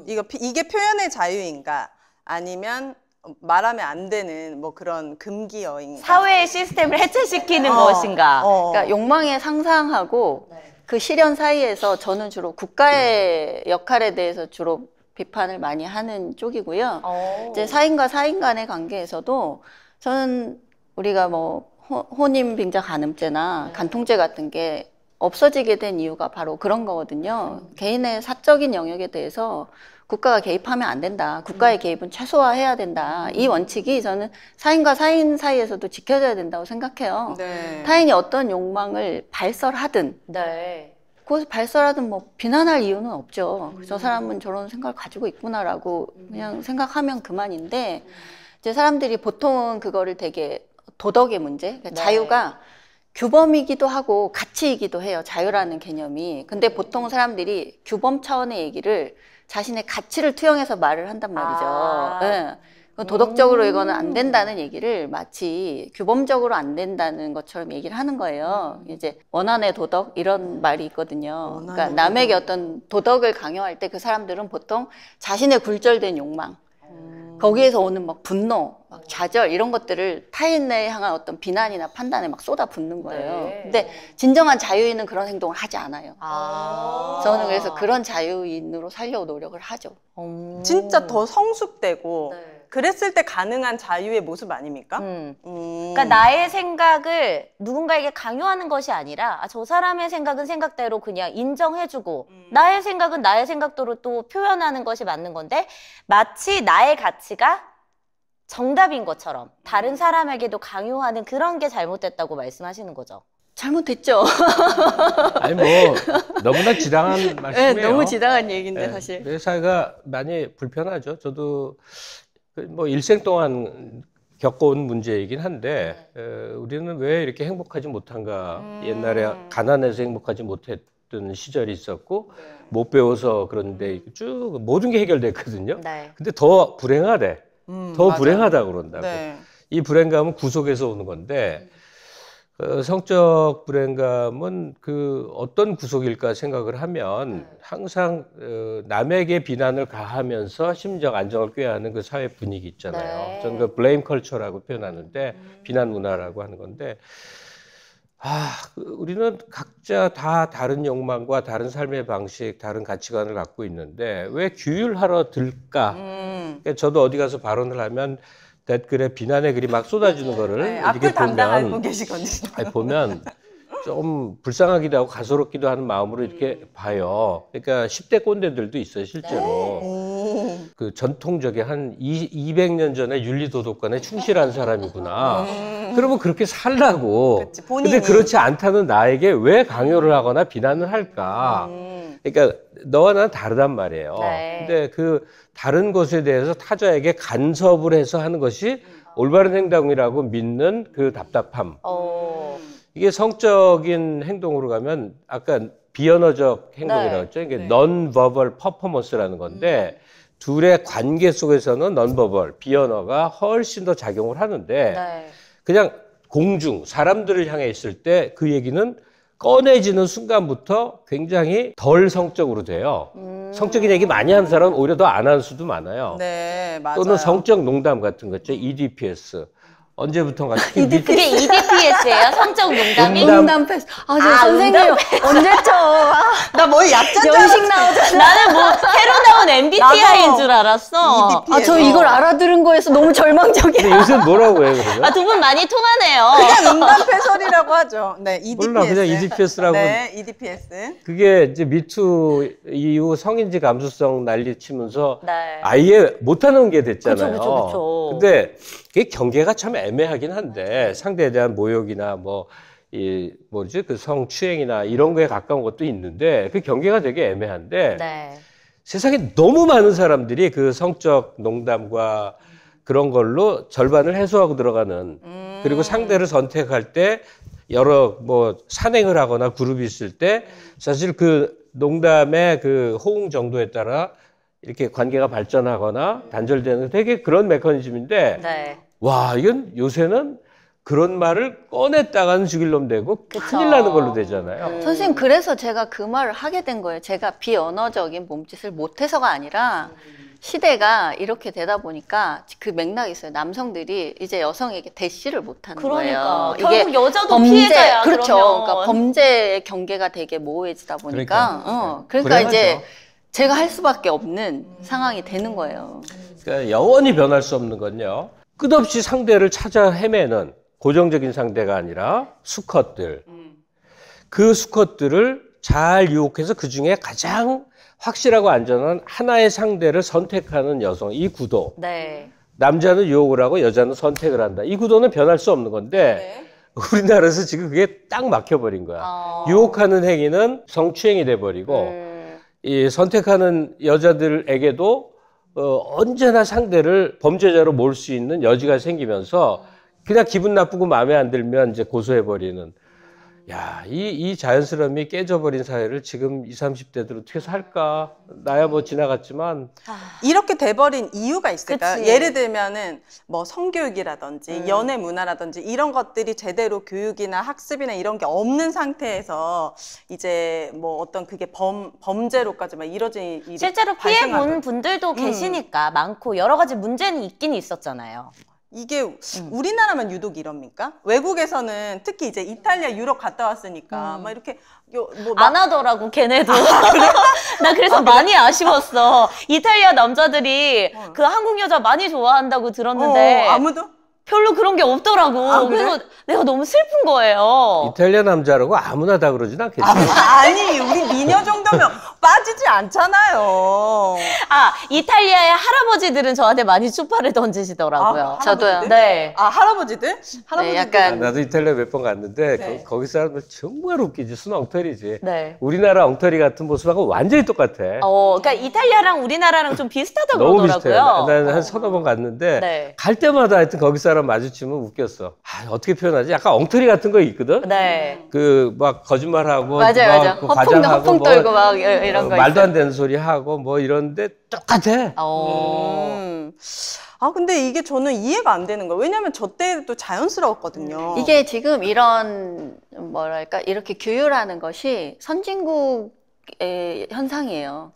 이게 표현의 자유인가? 아니면 말하면 안 되는 뭐 그런 금기어인가? 사회의 시스템을 해체시키는 것인가? 그러니까 욕망의 상상하고 그 실현 사이에서 저는 주로 국가의 역할에 대해서 주로 비판을 많이 하는 쪽이고요. 이제 사인과 사인 간의 관계에서도 저는 우리가 뭐 혼인 빙자 간음죄나 간통죄 같은 게 없어지게 된 이유가 바로 그런 거거든요. 개인의 사적인 영역에 대해서 국가가 개입하면 안 된다. 국가의 개입은 최소화해야 된다. 이 원칙이 저는 사인과 사인 사이에서도 지켜져야 된다고 생각해요. 타인이 어떤 욕망을 발설하든 그것을 발설하든 뭐 비난할 이유는 없죠. 저 사람은 저런 생각을 가지고 있구나라고 그냥 생각하면 그만인데 이제 사람들이 보통은 그거를 되게 도덕의 문제, 그러니까 자유가 규범이기도 하고 가치이기도 해요. 자유라는 개념이. 근데 보통 사람들이 규범 차원의 얘기를 자신의 가치를 투영해서 말을 한단 말이죠. 도덕적으로 이거는 안 된다는 얘기를 마치 규범적으로 안 된다는 것처럼 얘기를 하는 거예요. 이제 원한의 도덕 이런 말이 있거든요. 그러니까 남에게 어떤 도덕을 강요할 때 그 사람들은 보통 자신의 굴절된 욕망, 거기에서 오는 막 분노, 막 좌절 이런 것들을 타인에 향한 어떤 비난이나 판단에 막 쏟아붓는 거예요. 네. 근데 진정한 자유인은 그런 행동을 하지 않아요. 아. 저는 그래서 그런 자유인으로 살려고 노력을 하죠. 진짜 더 성숙되고 네. 그랬을 때 가능한 자유의 모습 아닙니까? 그러니까 나의 생각을 누군가에게 강요하는 것이 아니라 저 사람의 생각은 생각대로 그냥 인정해주고 나의 생각은 나의 생각대로 또 표현하는 것이 맞는 건데 마치 나의 가치가 정답인 것처럼 다른 사람에게도 강요하는 그런 게 잘못됐다고 말씀하시는 거죠. 잘못됐죠. 아니 뭐 너무나 지당한 말씀이에요. 네, 너무 지당한 얘기인데 네, 사실. 우리 사회가 많이 불편하죠. 저도 뭐 일생 동안 겪어온 문제이긴 한데 우리는 왜 이렇게 행복하지 못한가. 옛날에 가난해서 행복하지 못했던 시절이 있었고 못 배워서 그런데 쭉 모든 게 해결됐거든요. 네. 근데 더 불행하대. 더 맞아요. 불행하다고 그런다고. 네. 이 불행감은 구속에서 오는 건데 성적 불행감은 그 어떤 구속일까 생각을 하면 항상 남에게 비난을 가하면서 심적 안정을 꾀하는 그 사회 분위기 있잖아요. 네. 저는 그 블레임 컬처라고 표현하는데 비난 문화라고 하는 건데 우리는 각자 다 다른 욕망과 다른 삶의 방식, 다른 가치관을 갖고 있는데 왜 규율하러 들까? 그러니까 저도 어디 가서 발언을 하면 댓글에 비난의 글이 막 쏟아지는 거를 네, 이렇게 앞을 담당하고 보면 계시거든요. 아니, 보면 좀 불쌍하기도 하고 가소롭기도 하는 마음으로 이렇게 봐요. 그러니까 10대 꼰대들도 있어요, 실제로. 그 전통적인 한 200년 전에 윤리도덕관에 충실한 사람이구나. 그러면 그렇게 살라고. 그치, 본인이. 근데 그렇지 않다는 나에게 왜 강요를 하거나 비난을 할까? 그러니까 너와 나는 다르단 말이에요. 네. 근데 그 다른 것에 대해서 타자에게 간섭을 해서 하는 것이 올바른 행동이라고 믿는 그 답답함. 이게 성적인 행동으로 가면 아까 비언어적 행동이라고 했죠. 이게 non-verbal performance라는 건데 둘의 관계 속에서는 non-verbal, 비언어가 훨씬 더 작용을 하는데 네. 그냥 공중, 사람들을 향해 있을 때 그 얘기는 꺼내지는 순간부터 굉장히 덜 성적으로 돼요. 성적인 얘기 많이 하는 사람은 오히려 더 안 하는 수도 많아요. 네, 맞아요. 또는 성적 농담 같은 거 있죠. EDPS. 언제부턴가 특히 그게 EDPS예요? 성적 농담이? 응답 패스. 저 선생님 언제죠? 나 뭐 약자 연식 나오잖아. 나는 뭐 새로 나온 MBTI인 나도 줄 알았어. EDP. 저 이걸 알아들은 거에서 너무 절망적이야. 근데 요새 뭐라고 해요, 그러면? 두 분 많이 통하네요. 그냥 응답해설이라고 하죠. 네, EDPS. 몰라, 그냥 EDPS라고. 네, EDPS. 그게 이제 미투 이후 성인지 감수성 난리 치면서 네. 아예 못하는 게 됐잖아요. 그쵸. 근데 그게 경계가 참 애매하긴 한데 상대에 대한 모욕이나 그 성추행이나 이런 거에 가까운 것도 있는데 그 경계가 되게 애매한데 네. 세상에 너무 많은 사람들이 그 성적 농담과 그런 걸로 절반을 해소하고 들어가는 그리고 상대를 선택할 때 여러 산행을 하거나 그룹이 있을 때 사실 그 농담의 그 호응 정도에 따라 이렇게 관계가 발전하거나 단절되는 되게 그런 메커니즘인데 네. 와, 이건 요새는 그런 말을 꺼냈다가는 죽일 놈 되고 그쵸. 큰일 나는 걸로 되잖아요. 선생님 그래서 제가 그 말을 하게 된 거예요. 제가 비언어적인 몸짓을 못해서가 아니라 시대가 이렇게 되다 보니까 그 맥락이 있어요. 남성들이 이제 여성에게 대시를 못하는 그러니까. 거예요. 결국 여자도 피해자야, 그렇죠. 그러면. 그러니까 범죄의 경계가 되게 모호해지다 보니까 그러니까 불행하죠. 이제 제가 할 수밖에 없는 상황이 되는 거예요. 그러니까 영원히 변할 수 없는 건요. 끝없이 상대를 찾아 헤매는 고정적인 상대가 아니라 수컷들. 그 수컷들을 잘 유혹해서 그중에 가장 확실하고 안전한 하나의 상대를 선택하는 여성. 이 구도. 네. 남자는 유혹을 하고 여자는 선택을 한다. 이 구도는 변할 수 없는 건데 우리나라에서 지금 그게 딱 막혀버린 거야. 유혹하는 행위는 성추행이 돼버리고 이 선택하는 여자들에게도 언제나 상대를 범죄자로 몰 수 있는 여지가 생기면서 그냥 기분 나쁘고 마음에 안 들면 이제 고소해버리는 야, 이 자연스러움이 깨져버린 사회를 지금 20, 30대들 어떻게 살까? 나야 뭐 지나갔지만. 이렇게 돼버린 이유가 있을까요? 그치. 예를 들면은 뭐 성교육이라든지 연애 문화라든지 이런 것들이 제대로 교육이나 학습이나 이런 게 없는 상태에서 이제 뭐 어떤 그게 범죄로까지 막 이뤄진 일이 실제로 피해본 발생하던. 분들도 계시니까 많고 여러 가지 문제는 있긴 있었잖아요. 이게 우리나라만 유독 이럽니까? 외국에서는 특히 이제 이탈리아, 유럽 갔다 왔으니까 막 이렇게 뭐 안 하더라고 걔네도. 나 그래서 많이 아쉬웠어. 이탈리아 남자들이 그 한국 여자 많이 좋아한다고 들었는데 아무도? 별로 그런 게 없더라고. 그래? 그래서 내가 너무 슬픈 거예요. 이탈리아 남자라고 아무나 다 그러진 않겠지. 아니 우리 미녀 정도면 빠지지 않잖아요. 아, 이탈리아의 할아버지들은 저한테 많이 추파를 던지시더라고요. 저도요. 할아버지들? 네. 아 할아버지들? 할아버지들. 약간 나도 이탈리아 몇 번 갔는데 네. 거기 사람들 정말 웃기지. 순 엉터리지. 네. 우리나라 엉터리 같은 모습하고 완전히 똑같아. 그러니까 이탈리아랑 우리나라랑 좀 비슷하다고 너무 그러더라고요. 비슷해. 나는 한 서너 번 갔는데 네. 갈 때마다 하여튼 거기 사람 마주치면 웃겼어. 아, 어떻게 표현하지? 약간 엉터리 같은 거 있거든. 네. 그 막 거짓말하고 맞아요. 그 허풍 떨고 막 이런 거 말도 있어요. 안 되는 소리 하고 뭐 이런데 똑같아. 아 근데 이게 저는 이해가 안 되는 거예요. 왜냐면 저 때도 자연스러웠거든요. 이게 지금 이런 뭐랄까 이렇게 규율하는 것이 선진국의 현상이에요.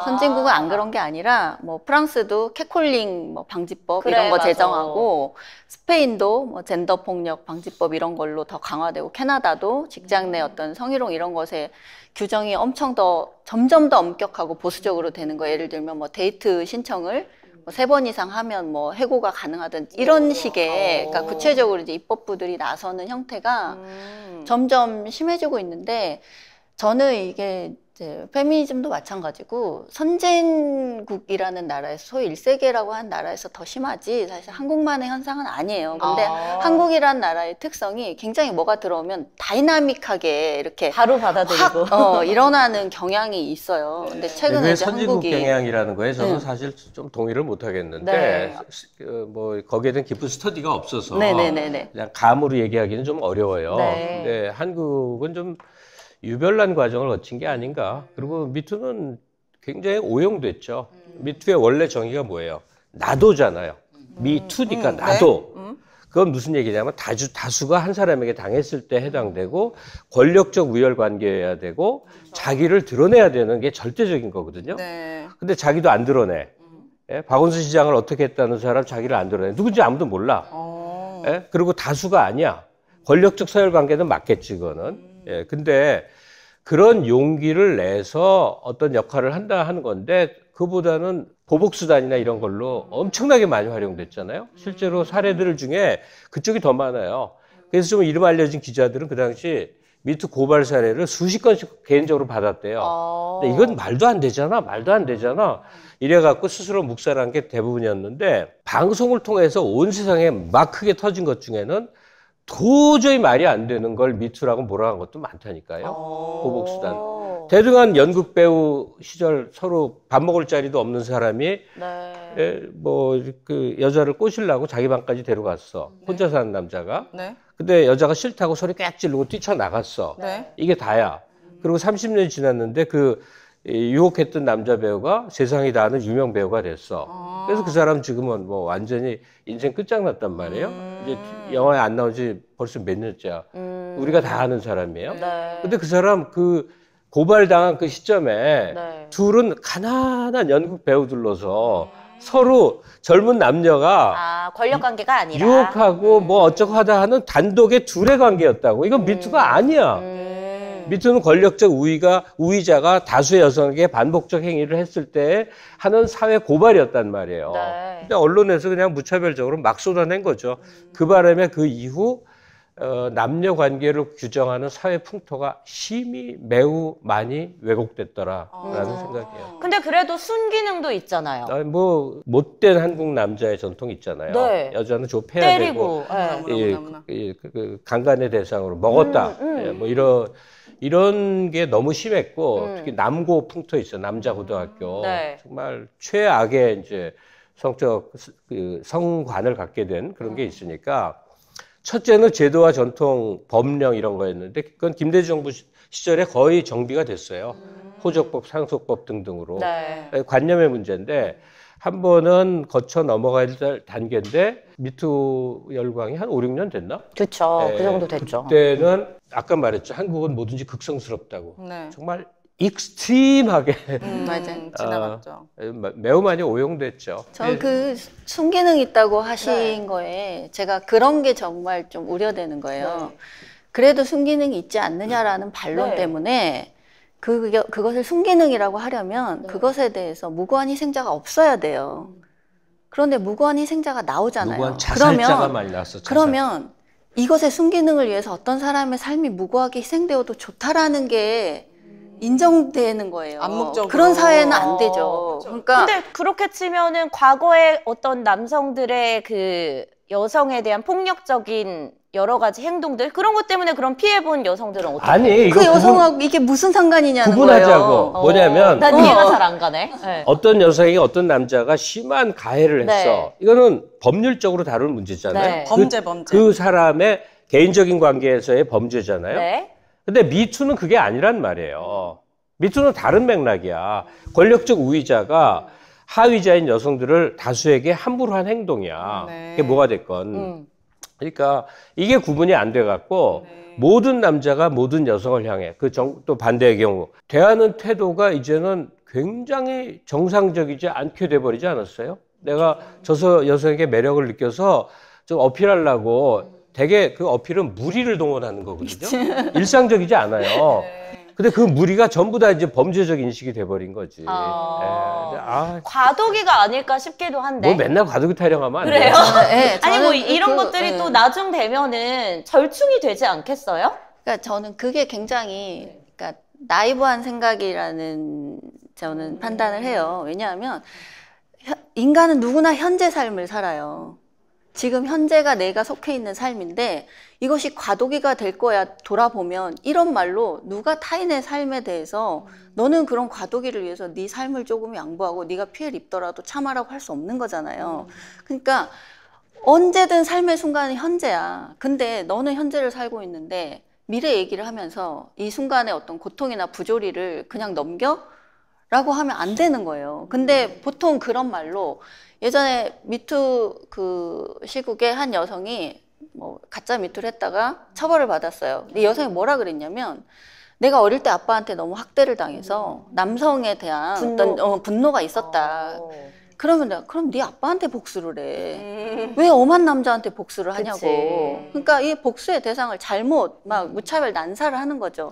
선진국은 안 그런 게 아니라 뭐 프랑스도 catcalling 뭐 방지법 그래, 이런 거 맞아. 제정하고 스페인도 뭐 젠더 폭력 방지법 이런 걸로 더 강화되고 캐나다도 직장 내 어떤 성희롱 이런 것에 규정이 엄청 더 점점 더 엄격하고 보수적으로 되는 거. 예를 들면 뭐 데이트 신청을 뭐 3번 이상 하면 뭐 해고가 가능하든 이런 식의 그러니까 구체적으로 이제 입법부들이 나서는 형태가 점점 심해지고 있는데 저는 이게 이제 페미니즘도 마찬가지고 선진국이라는 나라에서 소위 1세계라고 한 나라에서 더 심하지 사실 한국만의 현상은 아니에요. 근데 한국이란 나라의 특성이 굉장히 뭐가 들어오면 다이나믹하게 이렇게 바로 받아들이고. 확 일어나는 경향이 있어요. 근데 최근에 왜 이제 선진국 한국이 경향이라는 거에 저는 사실 좀 동의를 못 하겠는데 네. 뭐 거기에 대한 깊은 스터디가 없어서 네네네네. 그냥 감으로 얘기하기는 좀 어려워요. 네. 근데 한국은 좀 유별난 과정을 거친 게 아닌가. 그리고 미투는 굉장히 오용됐죠. 미투의 원래 정의가 뭐예요? 나도잖아요. 미투니까 나도. 그건 무슨 얘기냐면 다수가 한 사람에게 당했을 때 해당되고 권력적 우열 관계여야 되고 자기를 드러내야 되는 게 절대적인 거거든요. 네. 근데 자기도 안 드러내. 예? 박원순 시장을 어떻게 했다는 사람 자기를 안 드러내. 누군지 아무도 몰라. 예? 그리고 다수가 아니야. 권력적 서열 관계는 맞겠지, 그거는. 예, 근데 그런 용기를 내서 어떤 역할을 한다 하는 건데 그보다는 보복수단이나 이런 걸로 엄청나게 많이 활용됐잖아요. 실제로 사례들 중에 그쪽이 더 많아요. 그래서 좀 이름 알려진 기자들은 그 당시 미투 고발 사례를 수십 건씩 개인적으로 받았대요. 근데 이건 말도 안 되잖아. 이래갖고 스스로 묵살한 게 대부분이었는데 방송을 통해서 온 세상에 막 크게 터진 것 중에는 도저히 말이 안 되는 걸 미투라고 몰아간 것도 많다니까요. 보복수단. 대등한 연극 배우 시절 서로 밥 먹을 자리도 없는 사람이 뭐 그 여자를 꼬시려고 자기 방까지 데려갔어. 혼자 사는 남자가. 네. 근데 여자가 싫다고 소리 꽥 지르고 뛰쳐나갔어. 네. 이게 다야. 그리고 30년이 지났는데 그 유혹했던 남자 배우가 세상이 다 아는 유명 배우가 됐어. 그래서 그 사람 지금은 뭐 완전히 인생 끝장났단 말이에요. 이제 영화에 안 나온 지 벌써 몇 년째야. 우리가 다 아는 사람이에요. 근데 그 사람 그 고발당한 그 시점에 둘은 가난한 연극 배우들로서 서로 젊은 남녀가 권력 관계가 아니라 유혹하고 뭐 어쩌고 하다 하는 단독의 둘의 관계였다고. 이건 미투가 아니야. 미투는 권력적 우위자가 다수의 여성에게 반복적 행위를 했을 때 하는 사회 고발이었단 말이에요. 근데 언론에서 그냥 무차별적으로 막 쏟아낸 거죠. 그 바람에 그 이후 남녀 관계를 규정하는 사회 풍토가 심히 매우 많이 왜곡됐더라라는 생각이에요. 근데 그래도 순기능도 있잖아요. 뭐 못된 한국 남자의 전통 있잖아요. 네. 여자는 좁혀야 때리고. 되고 그 강간의 대상으로 먹었다. 예, 뭐 이런 게 너무 심했고 특히 남고 풍토 있어요. 남자 고등학교. 정말 최악의 이제 성적 그 성관을 갖게 된 그런 게 있으니까 첫째는 제도와 전통, 법령 이런 거였는데 그건 김대중 정부 시절에 거의 정비가 됐어요. 호적법, 상속법 등등으로. 네. 관념의 문제인데 한 번은 거쳐 넘어가야 될 단계인데 미투 열광이 한 5, 6년 됐나? 그쵸. 네, 그 정도 됐죠. 그때는 아까 말했죠. 한국은 뭐든지 극성스럽다고. 네. 정말 익스트림하게 맞아요. 지나갔죠. 매우 많이 오용됐죠. 저는 그 순기능 있다고 하신 네. 거에 제가 그런 게 정말 좀 우려되는 거예요. 네. 그래도 순기능이 있지 않느냐라는 반론 네. 때문에 그것을 순기능이라고 하려면 네. 그것에 대해서 무고한 희생자가 없어야 돼요. 그런데 무고한 희생자가 나오잖아요. 무고한 자살자가 많이 났어. 그러면 이것의 순기능을 위해서 어떤 사람의 삶이 무고하게 희생되어도 좋다라는 게 인정되는 거예요. 암묵적으로. 그런 사회는 안 되죠. 그러니까 근데 그렇게 치면은 과거에 어떤 남성들의 그 여성에 대한 폭력적인 여러 가지 행동들 그런 것 때문에 그런 피해본 여성들은 어떻게? 아니 이거 그 여성하고 이게 무슨 상관이냐는 구분하자고. 거예요. 뭐냐면 난 이해가 잘 안 가네. 네. 어떤 여성에게 어떤 남자가 심한 가해를 했어. 네. 이거는 법률적으로 다룰 문제잖아요. 네. 범죄. 그 사람의 개인적인 관계에서의 범죄잖아요. 네. 근데 미투는 그게 아니란 말이에요. 미투는 다른 맥락이야. 권력적 우위자가 하위자인 여성들을 다수에게 함부로 한 행동이야. 네. 그게 뭐가 됐건. 그러니까 이게 구분이 안 돼 갖고 모든 남자가 모든 여성을 향해 또 반대의 경우 대하는 태도가 이제는 굉장히 정상적이지 않게 돼 버리지 않았어요? 내가 저 여성에게 매력을 느껴서 좀 어필하려고 되게 그 어필은 무리를 동원하는 거거든요. 일상적이지 않아요. 근데 그 무리가 전부 다 이제 범죄적 인식이 돼버린 거지. 과도기가 아닐까 싶기도 한데. 뭐 맨날 과도기 타령하면 안 그래요? 돼요. 네, 아니 뭐 저는 이런 것들이 또 나중 되면은 절충이 되지 않겠어요? 그러니까 저는 그게 굉장히 그러니까 나이브한 생각이라는 저는 판단을 해요. 왜냐하면 인간은 누구나 현재 삶을 살아요. 지금 현재가 내가 속해 있는 삶인데 이것이 과도기가 될 거야 돌아보면 이런 말로 누가 타인의 삶에 대해서 너는 그런 과도기를 위해서 네 삶을 조금 양보하고 네가 피해를 입더라도 참아라고 할 수 없는 거잖아요. 그러니까 언제든 삶의 순간은 현재야. 근데 너는 현재를 살고 있는데 미래 얘기를 하면서 이 순간의 어떤 고통이나 부조리를 그냥 넘겨? 라고 하면 안 되는 거예요. 근데 보통 그런 말로 예전에 미투 그 시국에 한 여성이 뭐 가짜 미투를 했다가 처벌을 받았어요. 이 여성이 뭐라 그랬냐면 내가 어릴 때 아빠한테 너무 학대를 당해서 남성에 대한 어떤 분노가 있었다. 그러면 내가 그럼 네 아빠한테 복수를 해. 왜 엄한 남자한테 복수를 하냐고. 그치. 그러니까 이 복수의 대상을 잘못 막 무차별 난사를 하는 거죠.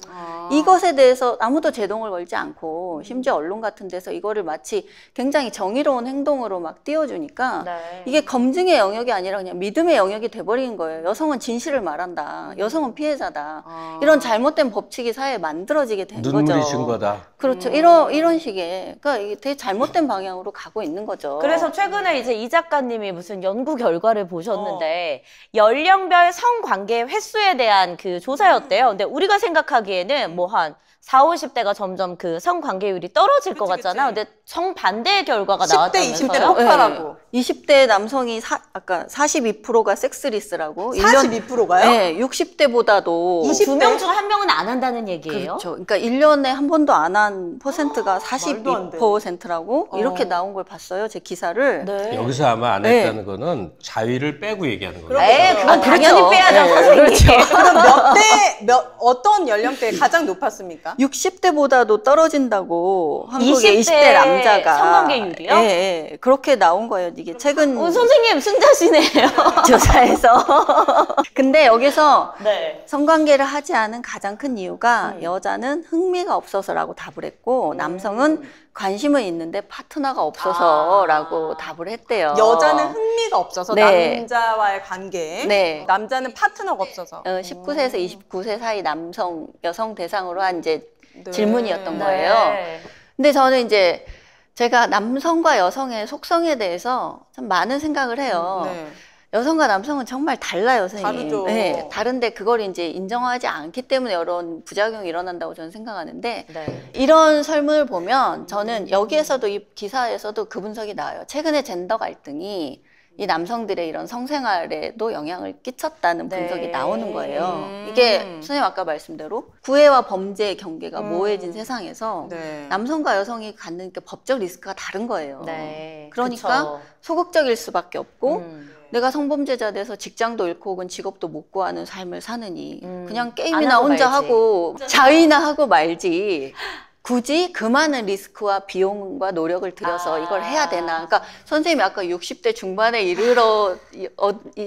이것에 대해서 아무도 제동을 걸지 않고 심지어 언론 같은 데서 이거를 마치 굉장히 정의로운 행동으로 막 띄워주니까 네. 이게 검증의 영역이 아니라 그냥 믿음의 영역이 돼버린 거예요. 여성은 진실을 말한다. 여성은 피해자다. 이런 잘못된 법칙이 사회에 만들어지게 된 거죠. 눈물이 증거다. 그렇죠. 이런 식의 그러니까 이게 되게 잘못된 방향으로 가고 있는 거죠. 그래서 최근에 이제 이 작가님이 무슨 연구 결과를 보셨는데 연령별 성관계 횟수에 대한 그 조사였대요. 근데 우리가 생각하기에는 뭐 한 40, 50대가 점점 그 성관계율이 떨어질 것 같잖아. 근데 정반대의 결과가 10대, 나왔다면서요. 20대 폭발하고. 20대 남성이 아까 42%가 섹스리스라고 42%가요? 네, 60대보다도 2명 중 1명은 안 한다는 얘기예요? 그렇죠. 그러니까 1년에 한 번도 안 한 퍼센트가 말도 안 돼. 42%라고 이렇게 나온 걸 봤어요. 제 기사를. 네. 여기서 아마 안 네. 했다는 거는 자위를 빼고 얘기하는 거예요. 에이, 그건 당연히 그렇죠. 빼야죠, 네, 선생님. 그럼 어떤 연령대에 가장 높았습니까? 60대보다도 떨어진다고 한국의 20대 20대 남자가 성관계율이요? 예, 예. 그렇게 나온 거예요. 이게 최근 선생님 승자시네요. 조사에서. 근데 여기서 네. 성관계를 하지 않은 가장 큰 이유가 여자는 흥미가 없어서라고 답을 했고 남성은 관심은 있는데 파트너가 없어서라고 답을 했대요. 여자는 흥미가 없어서 네. 남자와의 관계에 네. 남자는 파트너가 없어서 19세에서 29세 사이 여성 대상으로 한 이제 네. 질문이었던 거예요. 네. 근데 저는 이제 제가 남성과 여성의 속성에 대해서 참 많은 생각을 해요. 네. 여성과 남성은 정말 달라요, 선생님. 다르죠. 네, 다른데 그걸 이제 인정하지 않기 때문에 이런 부작용이 일어난다고 저는 생각하는데 네. 이런 설문을 보면 저는 여기에서도 이 기사에서도 그 분석이 나와요. 최근에 젠더 갈등이 이 남성들의 이런 성생활에도 영향을 끼쳤다는 네. 분석이 나오는 거예요. 이게 선생님 아까 말씀대로 구애와 범죄의 경계가 모호해진 세상에서 네. 남성과 여성이 갖는 그 법적 리스크가 다른 거예요. 네. 그러니까 그쵸. 소극적일 수밖에 없고 내가 성범죄자 돼서 직장도 잃고 혹은 직업도 못 구하는 삶을 사느니 그냥 안 게임이나 하고 혼자 말지. 하고 자위나 하고 말지 굳이 그 많은 리스크와 비용과 노력을 들여서 이걸 해야 되나. 그러니까 선생님이 아까 60대 중반에 이르러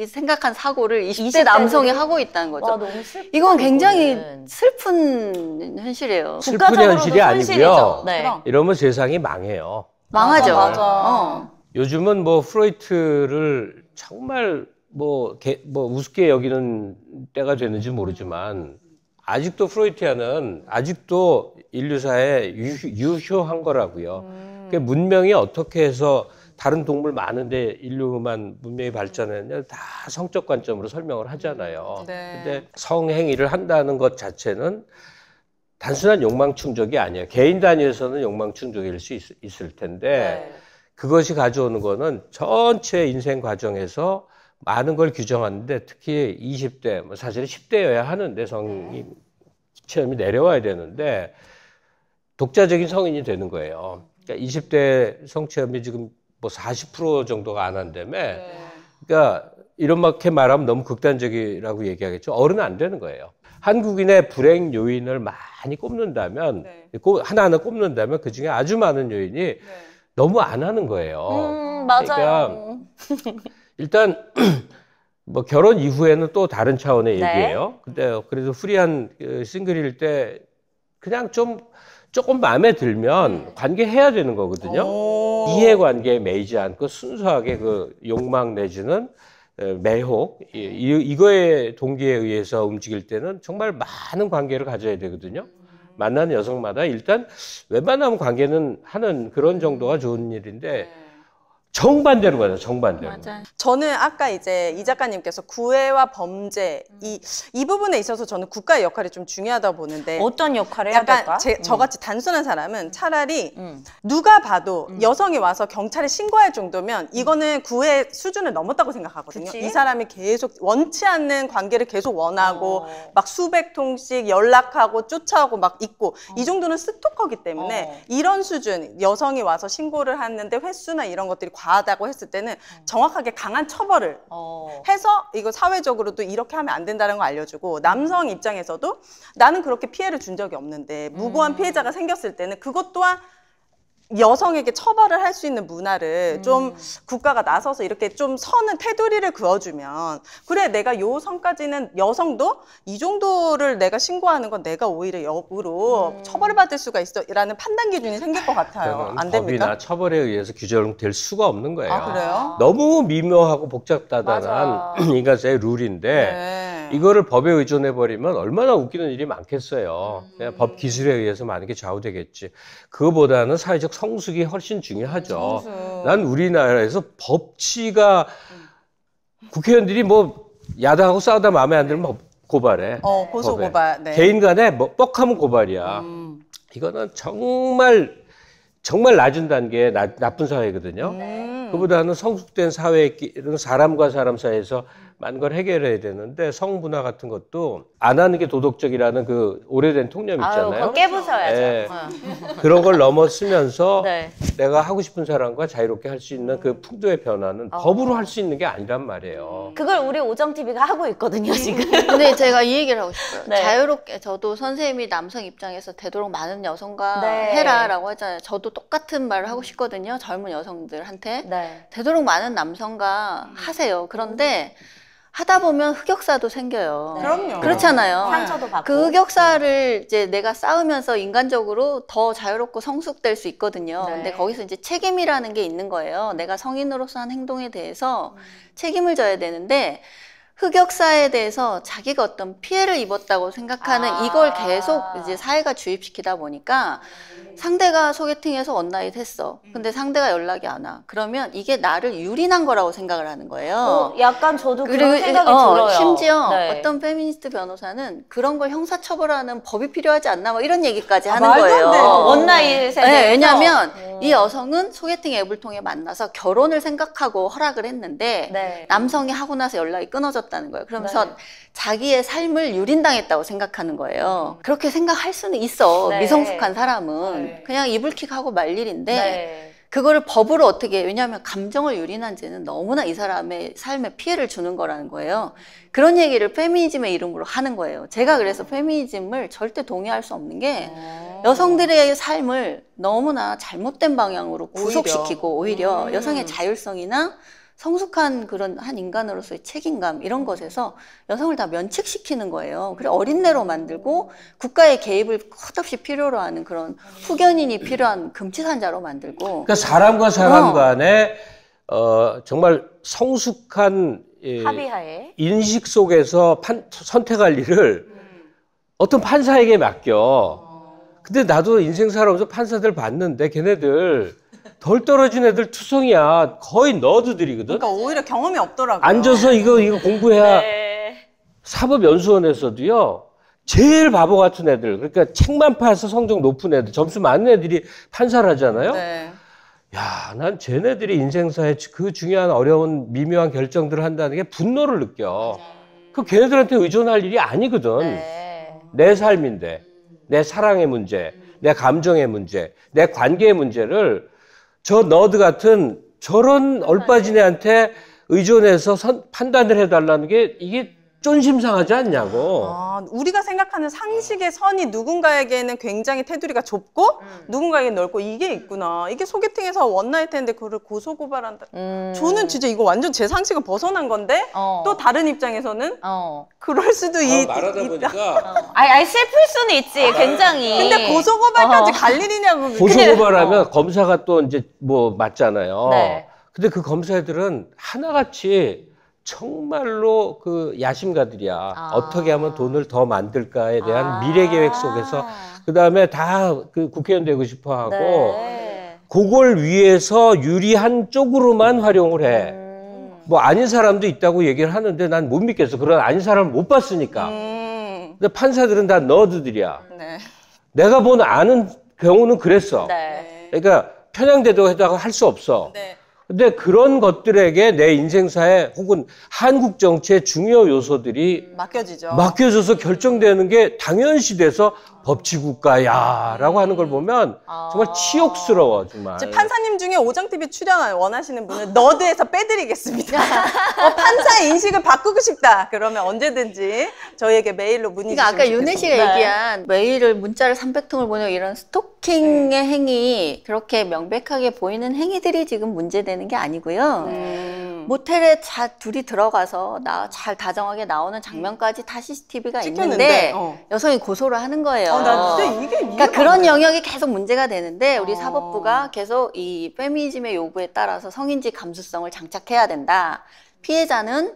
생각한 사고를 20대 남성이 하고 있다는 거죠. 와, 너무 슬프다, 이건 굉장히 이거는. 슬픈 현실이에요. 슬픈 국가적으로도 현실이 손실이죠. 아니고요. 네. 그럼. 이러면 세상이 망해요. 망하죠. 맞아. 요즘은 뭐 프로이트를 정말 뭐 우습게 여기는 때가 됐는지 모르지만 아직도 프로이트야는 아직도 인류사에 유효한 거라고요. 그러니까 문명이 어떻게 해서 다른 동물 많은데 인류만 문명이 발전했냐 다 성적 관점으로 설명을 하잖아요. 네. 근데 성행위를 한다는 것 자체는 단순한 욕망 충족이 아니에요. 개인 단위에서는 욕망 충족일 수 있을 텐데 네. 그것이 가져오는 거는 전체 인생 과정에서 많은 걸 규정하는데 특히 20대, 뭐 사실은 10대여야 하는데 성이 체험이 내려와야 되는데 독자적인 성인이 되는 거예요. 그러니까 20대 성체험이 지금 뭐 40% 정도가 안 한다며. 그러니까 이렇게 말하면 너무 극단적이라고 얘기하겠죠. 어른은 안 되는 거예요. 한국인의 불행 요인을 많이 꼽는다면, 하나하나 꼽는다면 그 중에 아주 많은 요인이 너무 안 하는 거예요. 맞아요. 그러니까 일단 뭐 결혼 이후에는 또 다른 차원의 네. 얘기예요. 근데 그래도 프리한 싱글일 때 그냥 조금 마음에 들면 관계해야 되는 거거든요. 이해관계에 매이지 않고 순수하게 그 욕망 내지는 매혹 이거의 동기에 의해서 움직일 때는 정말 많은 관계를 가져야 되거든요. 만나는 여성마다 일단 웬만하면 관계는 하는 그런 정도가 좋은 일인데 정반대로 가요. 정반대로. 맞아요. 저는 아까 이제 이 작가님께서 구애와 범죄 이 부분에 있어서 저는 국가의 역할이 좀 중요하다고 보는데 어떤 역할을 해야 될까? 약간 저같이 단순한 사람은 차라리 누가 봐도 여성이 와서 경찰에 신고할 정도면 이거는 구애 수준을 넘었다고 생각하거든요. 그치? 이 사람이 계속 원치 않는 관계를 계속 원하고 막 수백 통씩 연락하고 쫓아오고 막 있고 이 정도는 스토커기 때문에 이런 수준 여성이 와서 신고를 하는데 횟수나 이런 것들이 과하다고 했을 때는 정확하게 강한 처벌을 해서 이거 사회적으로도 이렇게 하면 안 된다는 걸 알려주고 남성 입장에서도 나는 그렇게 피해를 준 적이 없는데 무고한 피해자가 생겼을 때는 그것 또한 여성에게 처벌을 할 수 있는 문화를 좀 국가가 나서서 이렇게 좀 선은 테두리를 그어주면 그래 내가 요 선까지는 여성도 이 정도를 내가 신고하는 건 내가 오히려 역으로 처벌을 받을 수가 있어 라는 판단 기준이 생길 것 같아요. 안 됩니까? 법이나 처벌에 의해서 규정될 수가 없는 거예요. 아 그래요? 너무 미묘하고 복잡다단한 인간사의 룰인데 네. 이거를 법에 의존해버리면 얼마나 웃기는 일이 많겠어요. 그냥 법 기술에 의해서 많은 게 좌우되겠지. 그거보다는 사회적 성숙이 훨씬 중요하죠. 난 우리나라에서 법치가 국회의원들이 뭐 야당하고 싸우다 마음에 안 들면 고발해. 고소 법에. 고발. 네. 개인 간에 뭐 뻑하면 고발이야. 이거는 정말 낮은 단계의 나쁜 사회거든요. 그보다는 성숙된 사회에 사람과 사람 사이에서 많은 걸 해결해야 되는데 성문화 같은 것도 안 하는 게 도덕적이라는 그 오래된 통념 있잖아요. 그거 깨부숴야죠. 네. 그런 걸 넘어서면서 네. 내가 하고 싶은 사람과 자유롭게 할 수 있는 그 풍조의 변화는 법으로 할 수 있는 게 아니란 말이에요. 그걸 우리 오정TV가 하고 있거든요, 지금. 근데 제가 이 얘기를 하고 싶어요. 네. 자유롭게 저도 선생님이 남성 입장에서 되도록 많은 여성과 네. 해라라고 하잖아요. 저도 똑같은 말을 하고 싶거든요. 젊은 여성들한테. 네. 되도록 많은 남성과 하세요. 그런데 하다 보면 흑역사도 생겨요. 그럼요. 그렇잖아요. 상처도 받고. 그 흑역사를 이제 내가 쌓으면서 인간적으로 더 자유롭고 성숙될 수 있거든요. 네. 근데 거기서 이제 책임이라는 게 있는 거예요. 내가 성인으로서 한 행동에 대해서 책임을 져야 되는데 흑역사에 대해서 자기가 어떤 피해를 입었다고 생각하는 이걸 계속 이제 사회가 주입시키다 보니까 상대가 소개팅해서 원나잇 했어. 근데 상대가 연락이 안 와. 그러면 이게 나를 유린한 거라고 생각을 하는 거예요. 약간 저도 그리고 그런 생각이 들어요. 심지어 네. 어떤 페미니스트 변호사는 그런 걸 형사처벌하는 법이 필요하지 않나 뭐 이런 얘기까지 하는 말도 안 거예요. 돼. 원나잇에 네, 왜냐하면 이 여성은 소개팅 앱을 통해 만나서 결혼을 생각하고 허락을 했는데 네. 남성이 하고 나서 연락이 끊어졌다는 거예요. 그러면서 네. 자기의 삶을 유린당했다고 생각하는 거예요. 그렇게 생각할 수는 있어. 네. 미성숙한 사람은. 네. 그냥 이불킥하고 말 일인데 네. 그거를 법으로 어떻게, 왜냐하면 감정을 유린한 죄는 너무나 이 사람의 삶에 피해를 주는 거라는 거예요. 그런 얘기를 페미니즘의 이름으로 하는 거예요. 제가 그래서 페미니즘을 절대 동의할 수 없는 게 여성들의 삶을 너무나 잘못된 방향으로 구속시키고 오히려 여성의 자율성이나 성숙한 그런 한 인간으로서의 책임감 이런 것에서 여성을 다 면책시키는 거예요. 그래 어린애로 만들고 국가의 개입을 끝없이 필요로 하는 그런 후견인이 필요한 금치산자로 만들고. 그러니까 사람과 사람 간에 정말 성숙한 합의하에 인식 속에서 선택할 일을 어떤 판사에게 맡겨. 근데 나도 인생 살아오면서 판사들 봤는데 걔네들 덜 떨어진 애들 투성이야. 거의 너드들이거든. 그러니까 오히려 경험이 없더라고요. 앉아서 이거 공부해야. 네. 사법연수원에서도요. 제일 바보 같은 애들, 그러니까 책만 파서 성적 높은 애들, 점수 많은 애들이 판사를 하잖아요. 네. 야, 난 쟤네들이 인생사에 그 중요한 어려운 미묘한 결정들을 한다는 게 분노를 느껴. 그 걔네들한테 의존할 일이 아니거든. 네. 내 삶인데, 내 사랑의 문제, 내 감정의 문제, 내 관계의 문제를 저 너드 같은 저런 얼빠진 애한테 의존해서 판단을 해달라는 게 이게 쫀심상하지 않냐고. 아, 우리가 생각하는 상식의 선이 누군가에게는 굉장히 테두리가 좁고 누군가에게는 넓고 이게 있구나. 이게 소개팅에서 원나잇 했는데 그거를 고소고발한다. 저는 진짜 이거 완전 제 상식을 벗어난 건데 또 다른 입장에서는 그럴 수도 말하다 보니까 아니 슬플 수는 있지 굉장히. 근데 고소고발까지 갈 일이냐고. 고소고발하면 검사가 또 이제 뭐 맞잖아요. 네. 근데 그 검사들은 하나같이 정말로 그 야심가들이야. 어떻게 하면 돈을 더 만들까에 대한 미래 계획 속에서 그다음에 다 그 국회의원 되고 싶어 하고 네. 그걸 위해서 유리한 쪽으로만 활용을 해. 뭐 아닌 사람도 있다고 얘기를 하는데 난 못 믿겠어. 그런 아닌 사람을 못 봤으니까. 근데 판사들은 다 너드들이야. 네. 내가 본 아는 경우는 그랬어. 네. 그러니까 편향되도록 할 수 없어. 네. 근데 그런 것들에게 내 인생사에 혹은 한국 정치의 중요 요소들이 맡겨지죠. 맡겨져서 결정되는 게 당연시 돼서 법치국가야라고 하는 걸 보면 정말 치욕스러워 정말. 이제 판사님 중에 오정TV 출연 원하시는 분은 너드에서 빼드리겠습니다. 판사 인식을 바꾸고 싶다. 그러면 언제든지 저희에게 메일로 문의 그러니까 주시면 아까 윤혜 씨가 네. 얘기한 메일을 문자를 300통을 보내고 이런 스토킹의 행위 그렇게 명백하게 보이는 행위들이 지금 문제되는 게 아니고요. 모텔에 둘이 들어가서 잘 다정하게 나오는 장면까지 다 CCTV가 찍혔는데, 있는데 여성이 고소를 하는 거예요. 나 진짜 이게 그러니까 그런 영역이 계속 문제가 되는데 우리 사법부가 계속 이 페미니즘의 요구에 따라서 성인지 감수성을 장착해야 된다. 피해자는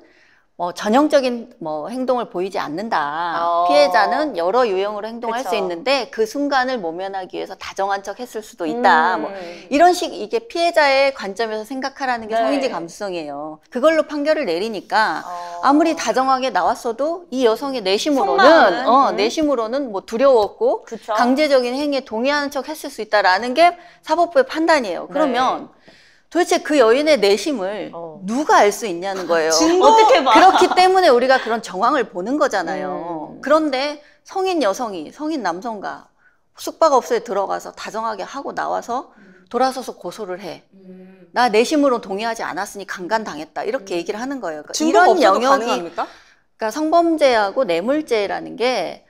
뭐 전형적인 뭐 행동을 보이지 않는다. 피해자는 여러 유형으로 행동할 그쵸. 수 있는데 그 순간을 모면하기 위해서 다정한 척 했을 수도 있다. 뭐 이런 식 이게 피해자의 관점에서 생각하라는 게 네. 성인지 감수성이에요. 그걸로 판결을 내리니까 아무리 다정하게 나왔어도 이 여성의 속마음은? 내심으로는 뭐 두려웠고 그쵸. 강제적인 행위에 동의하는 척 했을 수 있다라는 게 사법부의 판단이에요. 그러면 도대체 그 여인의 내심을 누가 알 수 있냐는 거예요. 어떻게 봐? 그렇기 때문에 우리가 그런 정황을 보는 거잖아요. 그런데 성인 여성이 성인 남성과 숙박업소에 들어가서 다정하게 하고 나와서 돌아서서 고소를 해. 나 내심으로 동의하지 않았으니 강간당했다. 이렇게 얘기를 하는 거예요. 그러니까 증거가 이런 없어도 영역이 가능합니까? 그러니까 성범죄하고 뇌물죄라는 게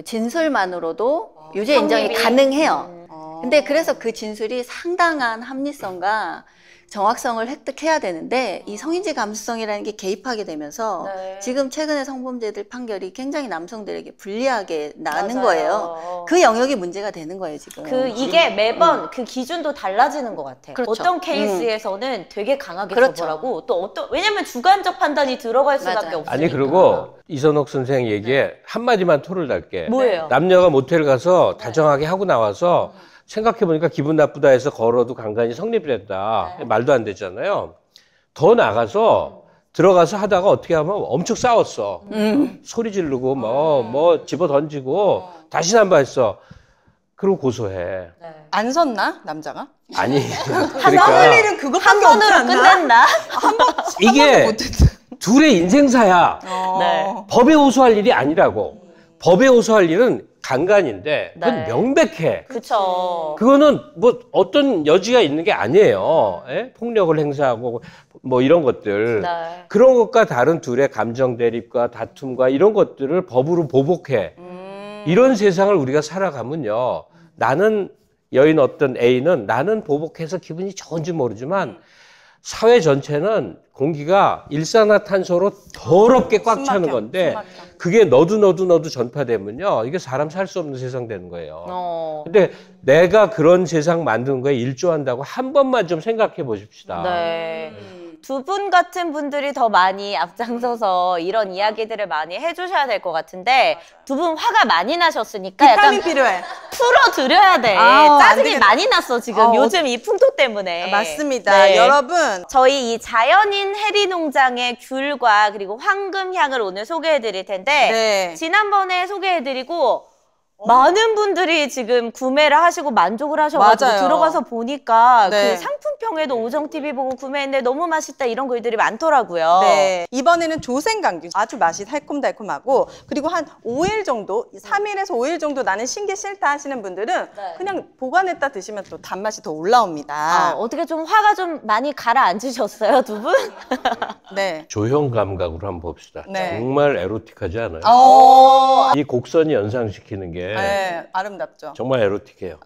진술만으로도 유죄 인정이 성립이. 가능해요. 근데 그래서 그 진술이 상당한 합리성과 정확성을 획득해야 되는데 이 성인지 감수성이라는 게 개입하게 되면서 지금 최근에 성범죄들 판결이 굉장히 남성들에게 불리하게 나는 맞아요. 거예요. 그 영역이 문제가 되는 거예요, 지금. 이게 매번 그 기준도 달라지는 것 같아. 그렇죠. 어떤 케이스에서는 되게 강하게 그렇죠. 처벌하고 또 왜냐면 주관적 판단이 들어갈 수밖에 맞아요. 없으니까. 아니 그리고 이선옥 선생 얘기에 한마디만 토를 달게. 뭐예요? 남녀가 모텔 가서 다정하게 하고 나와서 생각해보니까 기분 나쁘다 해서 걸어도 강간이 성립이 된다. 말도 안 되잖아요. 더 나가서 들어가서 하다가 어떻게 하면 엄청 싸웠어. 소리 지르고 뭐 집어 던지고 다시는 안 봤어. 그리고 고소해. 네. 안 섰나 남자가? 아니 썸 그러니까 일은 그것밖에 한 없지 번으로 않나? 끝냈나? 이게 둘의 인생사야. 네. 법에 호소할 일이 아니라고. 법에 호소할 일은 간간인데 그건 네. 명백해. 그쵸. 그거는 뭐 어떤 여지가 있는 게 아니에요. 예? 폭력을 행사하고 뭐 이런 것들. 네. 그런 것과 다른 둘의 감정 대립과 다툼과 이런 것들을 법으로 보복해. 이런 세상을 우리가 살아가면요. 나는 여인 어떤 A는 나는 보복해서 기분이 좋은지 모르지만 사회 전체는 공기가 일산화탄소로 더럽게 꽉 차는 숨막혀, 건데 숨막혀. 그게 너도 전파되면요. 이게 사람 살 수 없는 세상 되는 거예요. 근데 내가 그런 세상 만드는 거에 일조한다고 한 번만 좀 생각해 보십시다. 네. 두 분 같은 분들이 더 많이 앞장서서 이런 이야기들을 많이 해주셔야 될 것 같은데 두 분 화가 많이 나셨으니까 비타민 약간 필요해. 풀어드려야 돼. 아, 안 짜증이 되겠다. 많이 났어 지금 요즘 이 풍토 때문에. 맞습니다. 네. 여러분 저희 이 자연인 해리 농장의 귤과 그리고 황금향을 오늘 소개해 드릴 텐데 네. 지난번에 소개해 드리고 많은 분들이 지금 구매를 하시고 만족을 하셔가지고 맞아요. 들어가서 보니까 네. 그 상품평에도 오정TV 보고 구매했는데 너무 맛있다 이런 글들이 많더라고요. 네. 이번에는 조생강규 아주 맛이 달콤달콤하고 그리고 한 5일 정도 3일에서 5일 정도 나는 신게 싫다 하시는 분들은 네. 그냥 보관했다 드시면 또 단맛이 더 올라옵니다. 어떻게 좀 화가 좀 많이 가라앉으셨어요 두 분? 네. 조형 감각으로 한번 봅시다. 네. 정말 에로틱하지 않아요? 이 곡선이 연상시키는 게 네, 아름답죠. 정말 에로틱해요.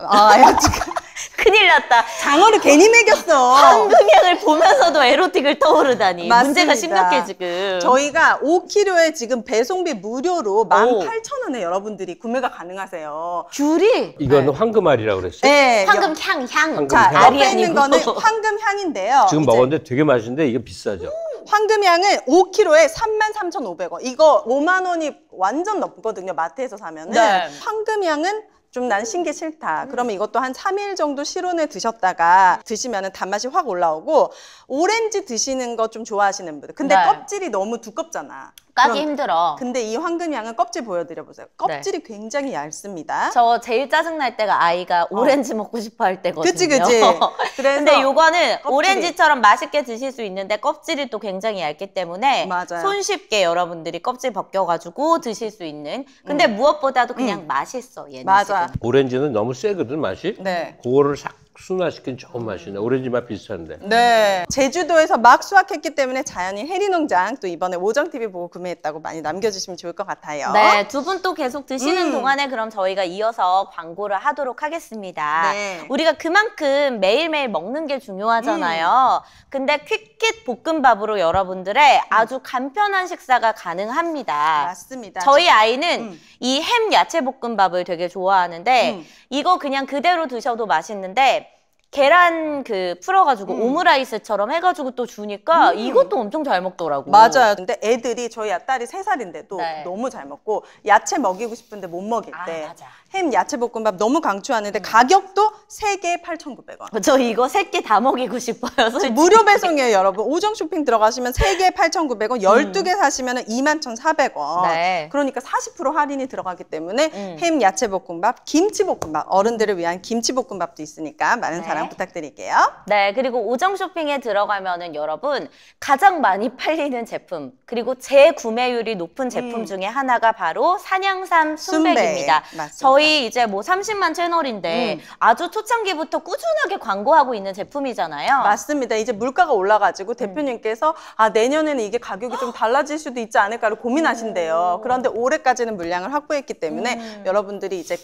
큰일 났다. 장어를 괜히 먹였어. 황금향을 보면서도 에로틱을 떠오르다니. 맞습니다. 문제가 심각해 지금. 저희가 5kg에 지금 배송비 무료로 18,000원에 여러분들이 구매가 가능하세요. 귤이 이거는 황금알이라고 그랬어요? 네. 황금향. 황금향. 자, 알이 옆에 있는 거는 아니고. 황금향인데요. 지금 이제 먹었는데 되게 맛있는데 이게 비싸죠? 황금향은 5kg에 33,500원. 이거 5만 원이 완전 넘거든요. 마트에서 사면은. 네. 황금향은 좀 난 신게 싫다. 그러면 이것도 한 3일 정도 실온에 드셨다가 드시면 단맛이 확 올라오고 오렌지 드시는 거 좀 좋아하시는 분들. 근데 네. 껍질이 너무 두껍잖아. 까기 그럼- 힘들어. 근데 이 황금향은 껍질 보여드려 보세요. 껍질이 굉장히 얇습니다. 저 제일 짜증날 때가 아이가 오렌지 먹고 싶어 할 때거든요. 그치. 그래서 근데 요거는 껍질이- 오렌지처럼 맛있게 드실 수 있는데 껍질이 또 굉장히 얇기 때문에 맞아요. 손쉽게 여러분들이 껍질 벗겨가지고 드실 수 있는. 근데 무엇보다도 그냥 맛있어 얘는. 맞아. 지금. 오렌지는 너무 세거든 맛이. 네. 그거를 싹 순화시킨 좋은 맛이네. 오렌지 맛 비슷한데. 네. 제주도에서 막 수확했기 때문에 자연인 해리농장 또 이번에 오정TV 보고 구매했다고 많이 남겨주시면 좋을 것 같아요. 네, 두 분 또 계속 드시는 동안에 그럼 저희가 이어서 광고를 하도록 하겠습니다. 네. 우리가 그만큼 매일매일 먹는 게 중요하잖아요. 근데 퀵킷 볶음밥으로 여러분들의 아주 간편한 식사가 가능합니다. 맞습니다. 저희 아이는 이 햄 야채 볶음밥을 되게 좋아하는데 이거 그냥 그대로 드셔도 맛있는데 계란 그 풀어가지고 오므라이스처럼 해가지고 또 주니까 이것도 엄청 잘 먹더라고. 맞아요. 근데 애들이 저희 딸이 3살인데도 네. 너무 잘 먹고 야채 먹이고 싶은데 못 먹일 아, 때 맞아. 햄 야채 볶음밥 너무 강추하는데 가격도 3개에 8,900원. 저 이거 3개 다 먹이고 싶어요. 솔직히. 무료 배송이에요, 여러분. 오정 쇼핑 들어가시면 3개에 8,900원, 12개 사시면 21,400원. 네. 그러니까 40% 할인이 들어가기 때문에 햄 야채 볶음밥, 김치 볶음밥, 어른들을 위한 김치 볶음밥도 있으니까 많은 네. 사랑 부탁드릴게요. 네, 그리고 오정 쇼핑에 들어가면은 여러분 가장 많이 팔리는 제품 그리고 재구매율이 높은 제품 중에 하나가 바로 산양삼 순백입니다. 순백, 맞습니다. 저희 이제 뭐 30만 채널인데 아주 초창기부터 꾸준하게 광고하고 있는 제품이잖아요. 맞습니다. 이제 물가가 올라가지고 대표님께서 내년에는 이게 가격이 좀 달라질 수도 있지 않을까를 고민하신대요. 그런데 올해까지는 물량을 확보했기 때문에 여러분들이 이제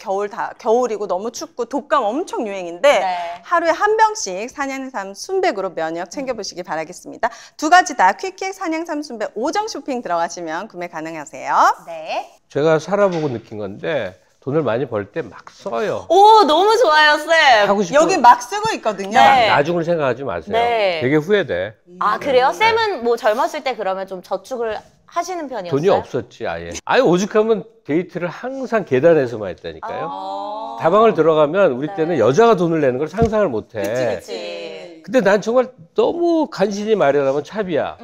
겨울이고 너무 춥고 독감 엄청 유행인데 네. 하루에 한 병씩 산양삼 순백으로 면역 챙겨보시기 바라겠습니다. 두 가지 다 퀵킥 산양삼 순백 오정 쇼핑 들어가시면 구매 가능하세요. 네. 제가 살아보고 느낀 건데 돈을 많이 벌 때 막 써요. 오, 너무 좋아요, 쌤. 하고 싶어. 여기 막 쓰고 있거든요. 네. 나중을 생각하지 마세요. 네. 되게 후회돼. 아, 그래요? 쌤은 뭐 젊었을 때 그러면 좀 저축을 하시는 편이었어요? 돈이 없었지 아예. 아예 오죽하면 데이트를 항상 계단에서만 했다니까요. 다방을 들어가면 우리 때는 여자가 돈을 내는 걸 상상을 못해. 그치. 근데 난 정말 너무 간신히 마련하면 차비야.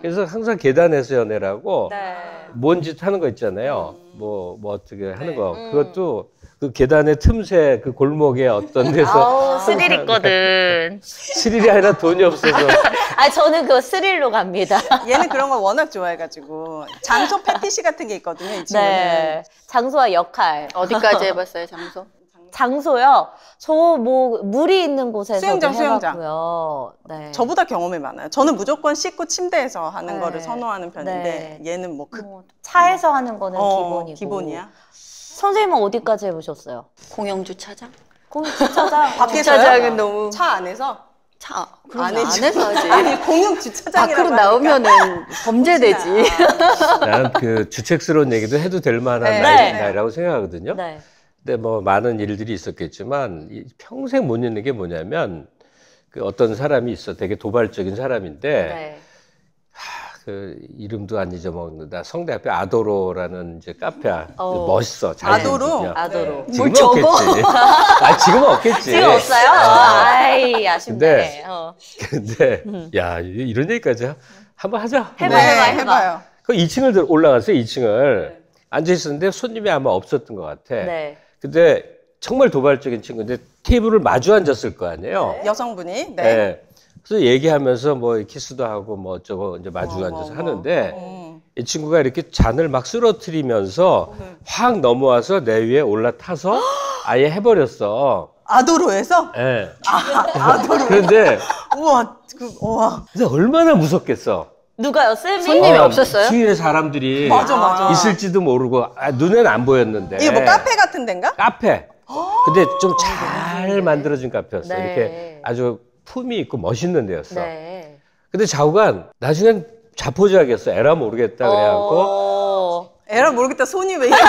그래서 항상 계단에서 연애라고 네. 뭔 짓 하는 거 있잖아요. 뭐 어떻게 하는 거. 그것도 그 계단의 틈새 그 골목에 어떤 데서 아우, 스릴 있거든. 스릴이 아니라 돈이 없어서 아, 저는 그거 스릴로 갑니다. 얘는 그런 걸 워낙 좋아해가지고 장소 패티시 같은 게 있거든요. 이 친구는. 네. 장소와 역할. 어디까지 해봤어요, 장소? 장소요? 저 뭐 물이 있는 곳에서 수영장. 해봤고요. 네. 저보다 경험이 많아요. 저는 무조건 씻고 침대에서 하는 네. 거를 선호하는 편인데 얘는 뭐 뭐 차에서 하는 거는 기본이고. 기본이야. 선생님은 어디까지 해보셨어요? 공영주차장? 공유 주차장. 주차장은 너무 차 안에서? 그럼 안에서 안에서 하지. 아니 공용 주차장이라고 밖으로 나오면은 범죄되지. 나는 그 주책스러운 얘기도 해도 될 만한 네. 나이라고 생각하거든요. 네. 근데 뭐 많은 일들이 있었겠지만 평생 못 잊는 게 뭐냐면 그 어떤 사람이 있어. 되게 도발적인 사람인데 네. 그 이름도 안 잊어먹는다. 성대 앞에 아도로라는 이제 카페야. 어. 멋있어. 아도로? 아도로. 지금은 적어? 없겠지. 지금은 없겠지. 지금 없어요? 아이, 아쉽네. 근데- 근데 음. 야 이런 얘기까지 한번 하자. 해봐요. 그 2층을 올라갔어요. 2층을 앉아 있었는데 손님이 아마 없었던 것 같아. 네. 근데 정말 도발적인 친구인데 테이블을 마주 앉았을 거 아니에요. 여성분이. 네. 네. 그래서 얘기하면서 뭐 키스도 하고 뭐 어쩌고 이제 마주 앉아서 하는데 이 친구가 이렇게 잔을 막 쓰러뜨리면서 확 넘어와서 내 위에 올라타서 아예 해버렸어. 아도로에서? 예. 아도로. 그런데 우와. 근데 얼마나 무섭겠어. 누가요? 쌤이? 손님이 없었어요? 주위에 사람들이 맞아. 있을지도 모르고 눈에는 안 보였는데. 이게 뭐 카페 같은 데인가? 카페. 근데 좀 잘 만들어진 카페였어. 네. 이렇게 아주 품이 있고 멋있는 데였어. 네. 근데 좌우간 나중엔 자포자기했어. 에라 모르겠다 그래갖고 에라 모르겠다. 손이 왜 이렇게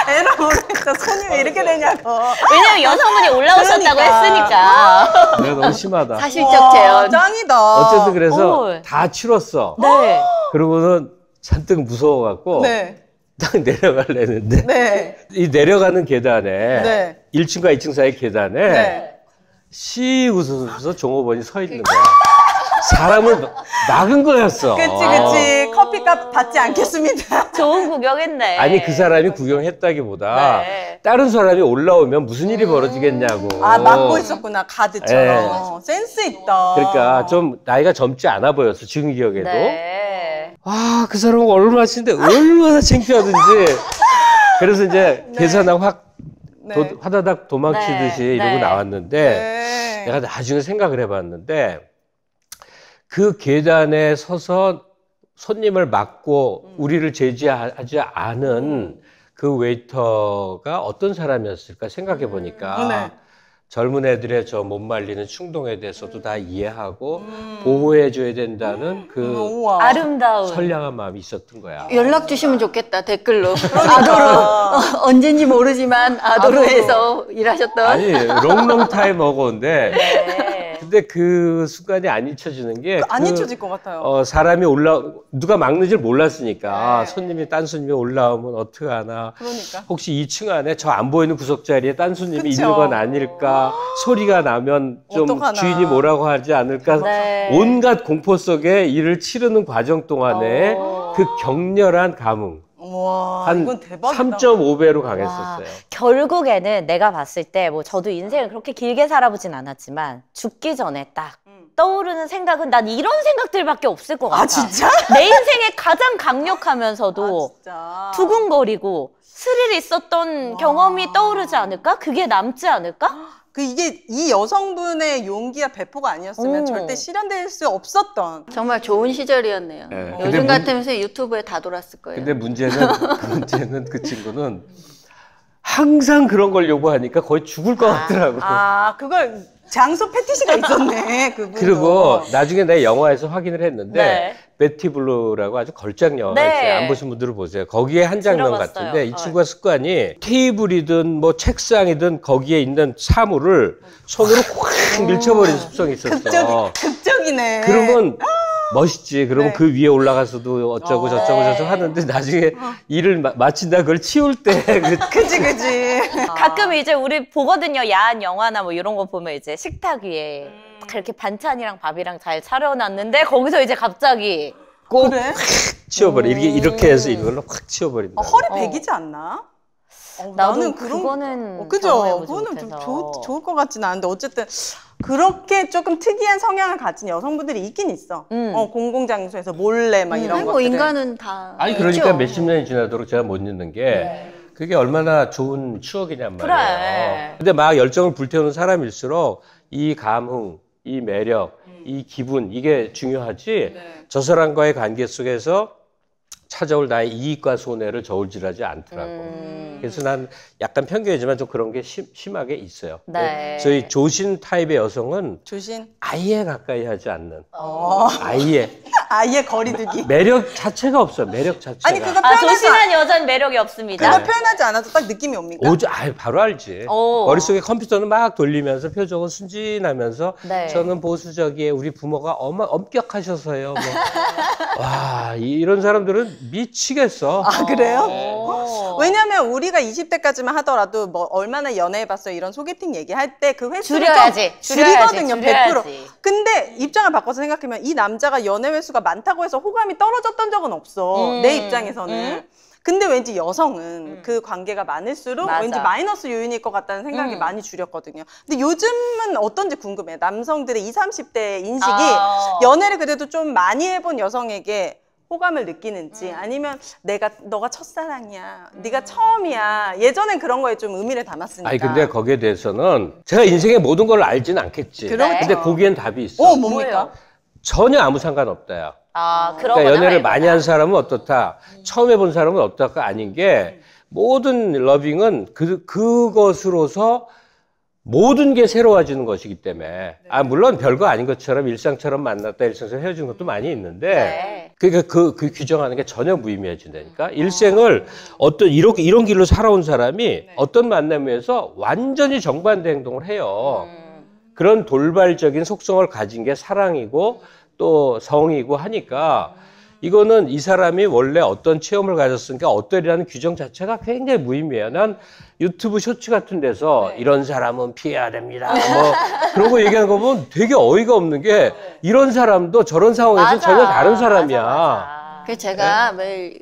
에라 모르겠다. 손이 왜 이렇게 되냐고. 왜냐면 여성분이 올라오셨다고 그러니까. 했으니까. 내가 너무 심하다. 사실적 재현. 짱이다. 어쨌든 그래서 오. 다 치렀어. 네. 그러고는 잔뜩 무서워갖고 네. 딱 내려가려는데 네. 이 내려가는 계단에 네. 1층과 2층 사이 계단에 네. 씩 웃으면서 종업원이 서 있는 거야. 사람을 막은 거였어. 그치. 커피값 받지 않겠습니다. 좋은 구경했네. 아니 그 사람이 구경했다기보다 네. 다른 사람이 올라오면 무슨 일이 벌어지겠냐고. 막고 있었구나. 가드처럼. 센스 있다. 그러니까 좀 나이가 젊지 않아 보였어. 지금 기억에도. 네. 와, 그 사람은 얼마나 치는데 얼마나 창피하든지. 그래서 이제 계산하고 화다닥 도망치듯이 네. 이러고 네. 나왔는데 네. 내가 나중에 생각을 해봤는데 그 계단에 서서 손님을 막고 우리를 제지하지 않은 그 웨이터가 어떤 사람이었을까 생각해 보니까 네. 젊은 애들의 저 못 말리는 충동에 대해서도 다 이해하고 보호해줘야 된다는 그 우와. 아름다운. 선량한 마음이 있었던 거야. 연락 주시면 좋겠다, 댓글로. 아도로. 언젠지 모르지만 아도로에서 일하셨던. 아니 롱롱 타임 어고인데 네. 근데 그 순간이 안 잊혀지는 게 안 그, 잊혀질 것 같아요. 사람이 누가 막는 줄 몰랐으니까 딴 손님이 올라오면 어떡하나 그러니까. 혹시 2층 안에 저 안 보이는 구석 자리에 딴 손님이 그쵸. 있는 건 아닐까 소리가 나면 좀 어떡하나. 주인이 뭐라고 하지 않을까 네. 온갖 공포 속에 일을 치르는 과정 동안에 그 격렬한 감흥 와, 한 이건 대박이다. 3.5배로 강했었어요. 결국에는 내가 봤을 때 뭐 저도 인생을 그렇게 길게 살아보진 않았지만 죽기 전에 딱 떠오르는 생각은 난 이런 생각들밖에 없을 것 같아. 아, 진짜? 내 인생에 가장 강력하면서도 진짜. 두근거리고 스릴 있었던 경험이 떠오르지 않을까? 그게 남지 않을까? 이게 이 여성분의 용기와 배포가 아니었으면 오. 절대 실현될 수 없었던. 정말 좋은 시절이었네요. 네. 근데 요즘 같으면서 유튜브에 다 돌았을 거예요. 근데 문제는 그 친구는 항상 그런 걸 요구하니까 거의 죽을 것 같더라고. 그걸 장소 패티시가 있었네. 그분도. 그리고 나중에 내가 영화에서 확인을 했는데 네. 베티 블루라고 아주 걸작 영화가 네. 있어요. 안 보신 분들은 보세요. 거기에 한 장면 들어봤어요. 같은데 이 친구가 습관이 테이블이든 뭐 책상이든 거기에 있는 사물을 손으로 확 밀쳐버리는 습성이 있었어. 극적이네. 그러면 멋있지. 그러면 네. 그 위에 올라가서도 어쩌고 저쩌고 저쩌고 하는데 나중에 일을 마친다 그걸 치울 때 그지. 가끔 이제 우리 보거든요. 야한 영화나 뭐 이런 거 보면 이제 식탁 위에 딱 이렇게 반찬이랑 밥이랑 잘 차려놨는데 거기서 이제 갑자기 꼭 그래? 치워버려. 이렇게 해서 이걸로 확 치워버린다. 허리 베기지 않나? 나도 그런 그거는 그죠? 경험해보지 그거는 좀 못해서. 좋을 것 같지는 않은데 어쨌든 그렇게 조금 특이한 성향을 가진 여성분들이 있긴 있어. 공공장소에서 몰래 막 이런 뭐 것들. 인간은 다 아니 있죠. 그러니까 몇십 년이 지나도록 제가 못 잊는 게 그게 얼마나 좋은 추억이냔 말이에요. 그래. 근데 막 열정을 불태우는 사람일수록 이 감흥, 이 매력, 이 기분 이게 중요하지. 저 사람과의 관계 속에서 찾아올 나의 이익과 손해를 저울질하지 않더라고. 그래서 난 약간 편견이지만 좀 그런 게 심하게 있어요. 네. 저희 조신 타입의 여성은 조신. 아예 가까이 하지 않는. 아예. 아예 거리두기. 매력 자체가 없어. 매력 자체가. 아니 그거 아, 표현하지 조신한 여자는 매력이 없습니다. 그거 표현하지 않아도 딱 느낌이 옵니까? 오죠. 아유, 바로 알지. 오. 머릿속에 컴퓨터는 막 돌리면서 표정은 순진하면서 네. 저는 보수적이에요. 우리 부모가 엄격하셔서요. 뭐. 와, 이런 사람들은 미치겠어. 아 그래요? 오. 왜냐면 우리가 20대까지만 하더라도 뭐 얼마나 연애해봤어요 이런 소개팅 얘기할 때 그 횟수를 줄여야지. 좀 줄이거든요. 줄여야지. 100%. 근데 입장을 바꿔서 생각하면 이 남자가 연애 횟수가 많다고 해서 호감이 떨어졌던 적은 없어. 내 입장에서는. 근데 왠지 여성은 그 관계가 많을수록 맞아. 왠지 마이너스 요인일 것 같다는 생각이 많이 줄였거든요. 근데 요즘은 어떤지 궁금해요. 남성들의 20, 30대 인식이 연애를 그래도 좀 많이 해본 여성에게 호감을 느끼는지 아니면 너가 첫사랑이야, 네가 처음이야. 예전엔 그런 거에 좀 의미를 담았으니까. 아니 근데 거기에 대해서는 제가 인생의 모든 걸 알진 않겠지. 그렇죠. 근데 거기엔 답이 있어. 뭡니까? 전혀 아무 상관없다야. 아, 그러니까 연애를 많이 한 사람은 어떻다, 처음 해본 사람은 어떨까 아닌 게 모든 러빙은 그것으로서 모든 게 새로워지는 것이기 때문에 아 물론 별거 아닌 것처럼 일상처럼 만났다 일상처럼 헤어지는 것도 많이 있는데 그러니까 그 규정하는 게 전혀 무의미해진다니까 일생을 어떤 이런 길로 살아온 사람이 어떤 만남에서 완전히 정반대 행동을 해요. 그런 돌발적인 속성을 가진 게 사랑이고 또 성이고 하니까 이거는 이 사람이 원래 어떤 체험을 가졌으니까 어떠리라는 규정 자체가 굉장히 무의미해요. 난 유튜브 쇼츠 같은 데서 이런 사람은 피해야 됩니다. 뭐 그런 거 얘기하는 거 보면 되게 어이가 없는 게 이런 사람도 저런 상황에서 맞아. 전혀 다른 사람이야. 맞아. 그래서 제가 매일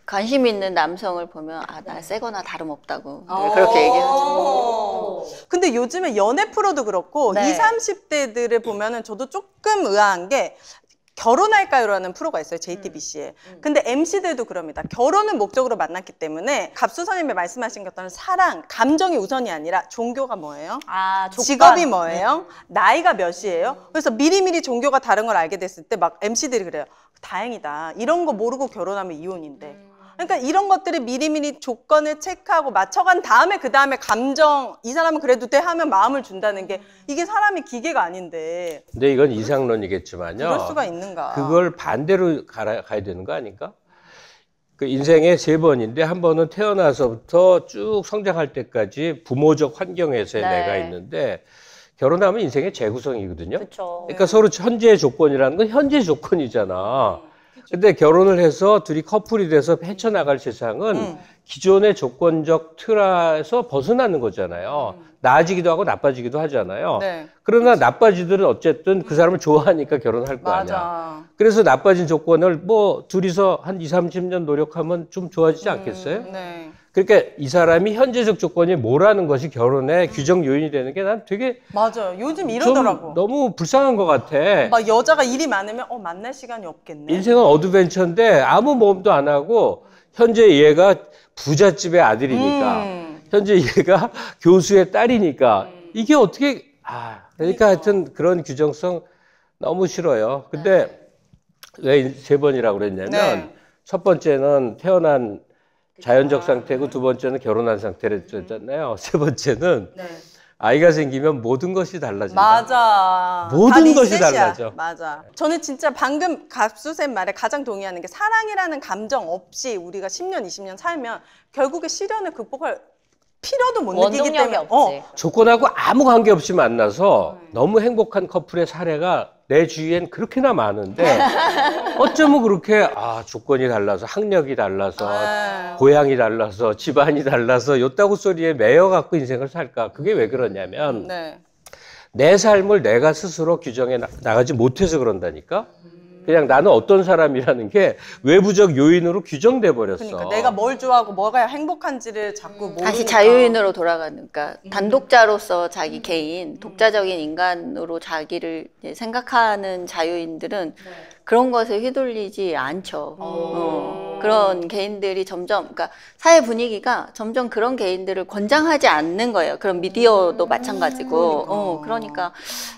관심 있는 남성을 보면 나 새거나 다름없다고 그렇게 얘기하죠. 근데 요즘에 연애 프로도 그렇고 네. 20, 30대들을 보면은 저도 조금 의아한 게 결혼할까요라는 프로가 있어요. JTBC에. 근데 MC들도 그럽니다. 결혼은 목적으로 만났기 때문에 갑수사님이 말씀하신 것처럼 사랑, 감정이 우선이 아니라 종교가 뭐예요? 아, 조건. 직업이 뭐예요? 나이가 몇이에요? 그래서 미리미리 종교가 다른 걸 알게 됐을 때 막 MC들이 그래요. 다행이다. 이런 거 모르고 결혼하면 이혼인데. 그러니까 이런 것들을 미리미리 조건을 체크하고 맞춰간 다음에 그 다음에 감정 이 사람은 그래도 돼 하면 마음을 준다는 게 이게 사람이 기계가 아닌데 근데 이건 이상론이겠지만요. 그럴 수가 있는가? 그걸 반대로 가야 되는 거 아닌가? 그 인생에 3번인데 한 번은 태어나서부터 쭉 성장할 때까지 부모적 환경에서의 네. 내가 있는데 결혼하면 인생의 재구성이거든요. 그쵸. 그러니까 서로 현재의 조건이라는 건 현재 조건이잖아. 근데 결혼을 해서 둘이 커플이 돼서 헤쳐나갈 세상은 기존의 조건적 틀에서 벗어나는 거잖아요. 나아지기도 하고 나빠지기도 하잖아요. 네. 그러나 나빠지들은 어쨌든 그 사람을 좋아하니까 결혼할 거 아니야. 맞아. 그래서 나빠진 조건을 뭐 둘이서 한 20, 30년 노력하면 좀 좋아지지 않겠어요? 네. 그러니까 이 사람이 현재적 조건이 뭐라는 것이 결혼의 규정 요인이 되는 게 난 되게 맞아요. 요즘 좀 이러더라고. 너무 불쌍한 것 같아. 막 여자가 일이 많으면 만날 시간이 없겠네. 인생은 어드벤처인데 아무 모험도 안 하고 현재 얘가 부잣집의 아들이니까 현재 얘가 교수의 딸이니까 이게 어떻게 그러니까 하여튼 그런 규정성 너무 싫어요. 근데 왜 3번이라고 그랬냐면 네. 첫 번째는 태어난 자연적 상태고 두 번째는 결혼한 상태랬잖아요. 세 번째는 아이가 생기면 모든 것이 달라진다. 맞아. 모든 다 것이 리셋이야. 달라져. 맞아. 저는 진짜 방금 갑수쌤 말에 가장 동의하는 게 사랑이라는 감정 없이 우리가 10년, 20년 살면 결국에 시련을 극복할 필요도 못 느끼기 원동력이 때문에. 없지. 조건하고 아무 관계없이 만나서 너무 행복한 커플의 사례가 내 주위엔 그렇게나 많은데 어쩌면 그렇게 조건이 달라서 학력이 달라서 고향이 달라서 집안이 달라서 요따구 소리에 매여갖고 인생을 살까. 그게 왜 그러냐면 내 삶을 내가 스스로 규정해 나가지 못해서 그런다니까. 그냥 나는 어떤 사람이라는 게 외부적 요인으로 규정돼 버렸어. 그러니까 내가 뭘 좋아하고 뭐가 행복한지를 자꾸 모르니까. 다시 자유인으로 돌아가니까 단독자로서 자기 개인, 독자적인 인간으로 자기를 이제 생각하는 자유인들은 그런 것에 휘둘리지 않죠. 그런 개인들이 점점, 그러니까 사회 분위기가 점점 그런 개인들을 권장하지 않는 거예요. 그런 미디어도 마찬가지고. 그러니까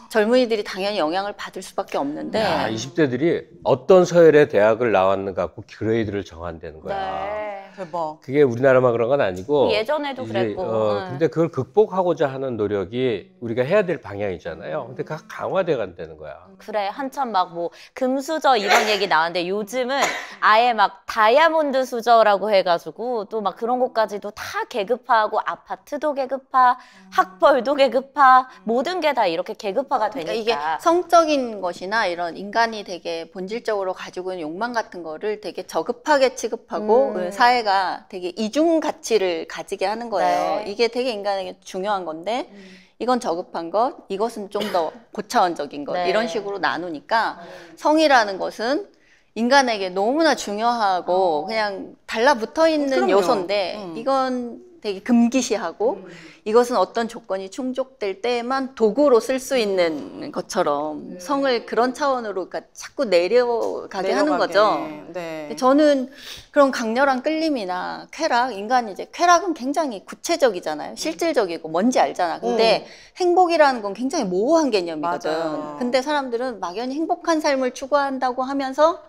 젊은이들이 당연히 영향을 받을 수밖에 없는데. 야, 20대들이 어떤 서열의 대학을 나왔는가 갖고 그레이드를 정한다는 거야. 네. 대박. 그게 우리나라만 그런 건 아니고 예전에도 이제, 그랬고. 근데 그걸 극복하고자 하는 노력이 우리가 해야 될 방향이잖아요. 근데 그가 강화돼 간다는 거야. 그래, 한참 막 뭐 금수저 이런 얘기 나왔는데 요즘은 아예 막 다이아몬드 수저라고 해가지고 또 막 그런 것까지도 다 계급화하고 아파트도 계급화, 학벌도 계급화, 모든 게 다 이렇게 계급화가 되니까. 그러니까 이게 성적인 것이나 이런 인간이 되게 본질적으로 가지고 있는 욕망 같은 거를 되게 저급하게 취급하고 사회가 되게 이중 가치를 가지게 하는 거예요. 네. 이게 되게 인간에게 중요한 건데 이건 저급한 것, 이것은 좀 더 고차원적인 것 네. 이런 식으로 나누니까 성이라는 것은 인간에게 너무나 중요하고 그냥 달라붙어 있는 그럼요. 요소인데 이건 되게 금기시하고 이것은 어떤 조건이 충족될 때에만 도구로 쓸 수 있는 것처럼 성을 그런 차원으로 그러니까 자꾸 내려가게 하는 거죠. 네. 저는 그런 강렬한 끌림이나 쾌락, 인간이 이제 쾌락은 굉장히 구체적이잖아요. 실질적이고 뭔지 알잖아. 근데 행복이라는 건 굉장히 모호한 개념이거든. 맞아요. 근데 사람들은 막연히 행복한 삶을 추구한다고 하면서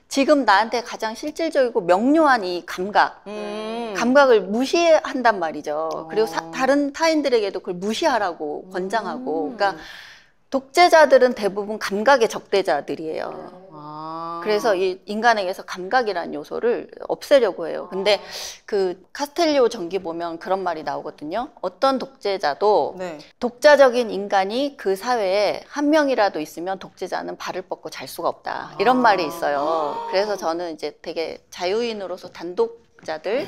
지금 나한테 가장 실질적이고 명료한 이 감각을 무시한단 말이죠. 그리고 다른 타인들에게도 그걸 무시하라고 권장하고. 그러니까 독재자들은 대부분 감각의 적대자들이에요. 그래서 이 인간에게서 감각이라는 요소를 없애려고 해요. 근데 그 카스텔리오 전기 보면 그런 말이 나오거든요. 어떤 독재자도 네. 독자적인 인간이 그 사회에 한 명이라도 있으면 독재자는 발을 뻗고 잘 수가 없다. 이런 말이 있어요. 그래서 저는 이제 되게 자유인으로서 단독자들,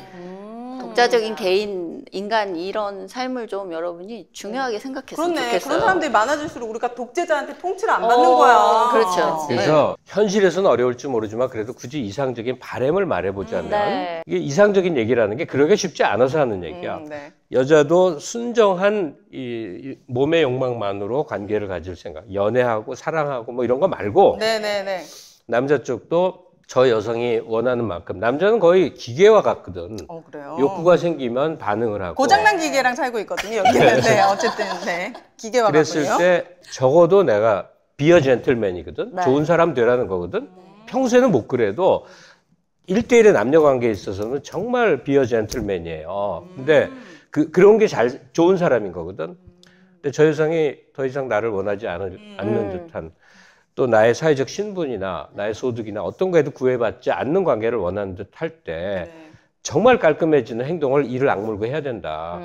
독자적인 개인, 인간 이런 삶을 좀 여러분이 중요하게 생각했으면 그렇네. 좋겠어요. 그런 사람들이 많아질수록 우리가 독재자한테 통치를 안 받는 거야. 그렇죠. 그래서 현실에서는 어려울지 모르지만 그래도 굳이 이상적인 바램을 말해보자면 네. 이게 이상적인 얘기라는 게 그러기 쉽지 않아서 하는 얘기야. 네. 여자도 순정한 이 몸의 욕망만으로 관계를 가질 생각, 연애하고 사랑하고 뭐 이런 거 말고 네네네. 남자 쪽도 저 여성이 원하는 만큼 남자는 거의 기계와 같거든. 그래요. 욕구가 생기면 반응을 하고. 고장난 기계랑 살고 있거든요. 여기는. 네, 어쨌든 네. 기계와 그랬을 같군요. 때 적어도 내가 비어 젠틀맨이거든. 네. 좋은 사람 되라는 거거든. 평소에는 못 그래도 1대1의 남녀 관계에 있어서는 정말 비어 젠틀맨이에요. 근데 그런 게 좋은 사람인 거거든. 근데 저 여성이 더 이상 나를 원하지 않는 듯한 또 나의 사회적 신분이나 나의 소득이나 어떤 거에도 구애받지 않는 관계를 원하는 듯 할 때 정말 깔끔해지는 행동을 이를 악물고 해야 된다.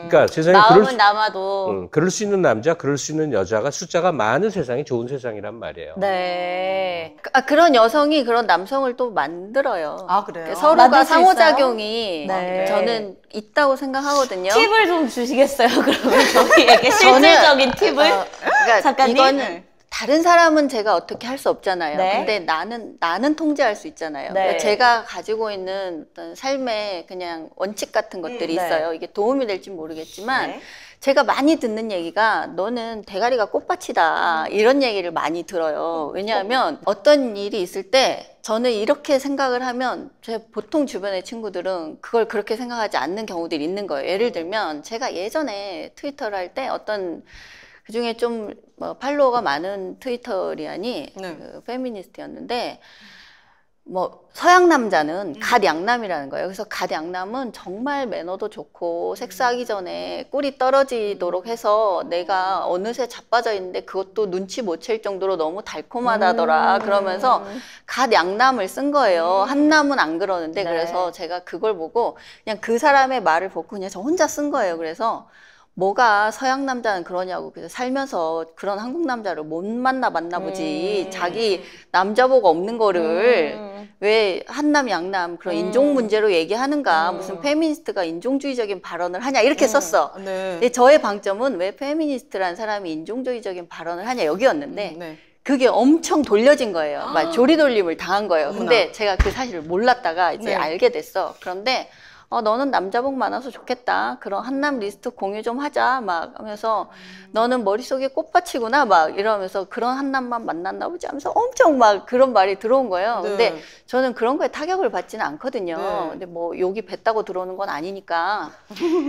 그러니까 세상에 마음은 남아도. 그럴 수 있는 남자, 그럴 수 있는 여자가 숫자가 많은 세상이 좋은 세상이란 말이에요. 네. 그런 여성이 그런 남성을 또 만들어요. 아, 그래요? 서로가 만들 수 상호작용이 네. 저는 있다고 생각하거든요. 팁을 좀 주시겠어요? 그러면 저희에게 실질적인 팁을? 그러니까 작가님? 이거는 다른 사람은 제가 어떻게 할 수 없잖아요. 네. 근데 나는 통제할 수 있잖아요. 네. 그러니까 제가 가지고 있는 어떤 삶의 그냥 원칙 같은 것들이 네. 있어요. 이게 도움이 될지 모르겠지만 네. 제가 많이 듣는 얘기가 너는 대가리가 꽃밭이다 이런 얘기를 많이 들어요. 왜냐하면 어떤 일이 있을 때 저는 이렇게 생각을 하면 제 보통 주변의 친구들은 그걸 그렇게 생각하지 않는 경우들이 있는 거예요. 예를 들면 제가 예전에 트위터를 할 때 어떤 그중에 좀 팔로워가 많은 트위터리안이 네. 그 페미니스트였는데 뭐 서양 남자는 갓 양남이라는 거예요. 그래서 갓 양남은 정말 매너도 좋고 섹스하기 전에 꿀이 떨어지도록 해서 내가 어느새 자빠져 있는데 그것도 눈치 못 챌 정도로 너무 달콤하다더라. 그러면서 갓 양남을 쓴 거예요. 한남은 안 그러는데 네. 그래서 제가 그걸 보고 그냥 그 사람의 말을 보고 그냥 저 혼자 쓴 거예요. 그래서 뭐가 서양 남자는 그러냐고. 그래서 살면서 그런 한국 남자를 못 만나 보지. 자기 남자복 없는 거를 왜 한남 양남 그런 인종 문제로 얘기하는가. 무슨 페미니스트가 인종주의적인 발언을 하냐 이렇게 썼어. 네. 근데 저의 방점은 왜 페미니스트라는 사람이 인종주의적인 발언을 하냐 여기였는데 네. 그게 엄청 돌려진 거예요. 막 조리돌림을 당한 거예요. 근데 제가 그 사실을 몰랐다가 이제 네. 알게 됐어. 그런데 너는 남자복 많아서 좋겠다. 그런 한남 리스트 공유 좀 하자. 막 하면서 너는 머릿속에 꽃밭이구나. 막 이러면서 그런 한남만 만났나 보지 하면서 엄청 막 그런 말이 들어온 거예요. 네. 근데 저는 그런 거에 타격을 받지는 않거든요. 네. 근데 뭐 욕이 뱉다고 들어오는 건 아니니까.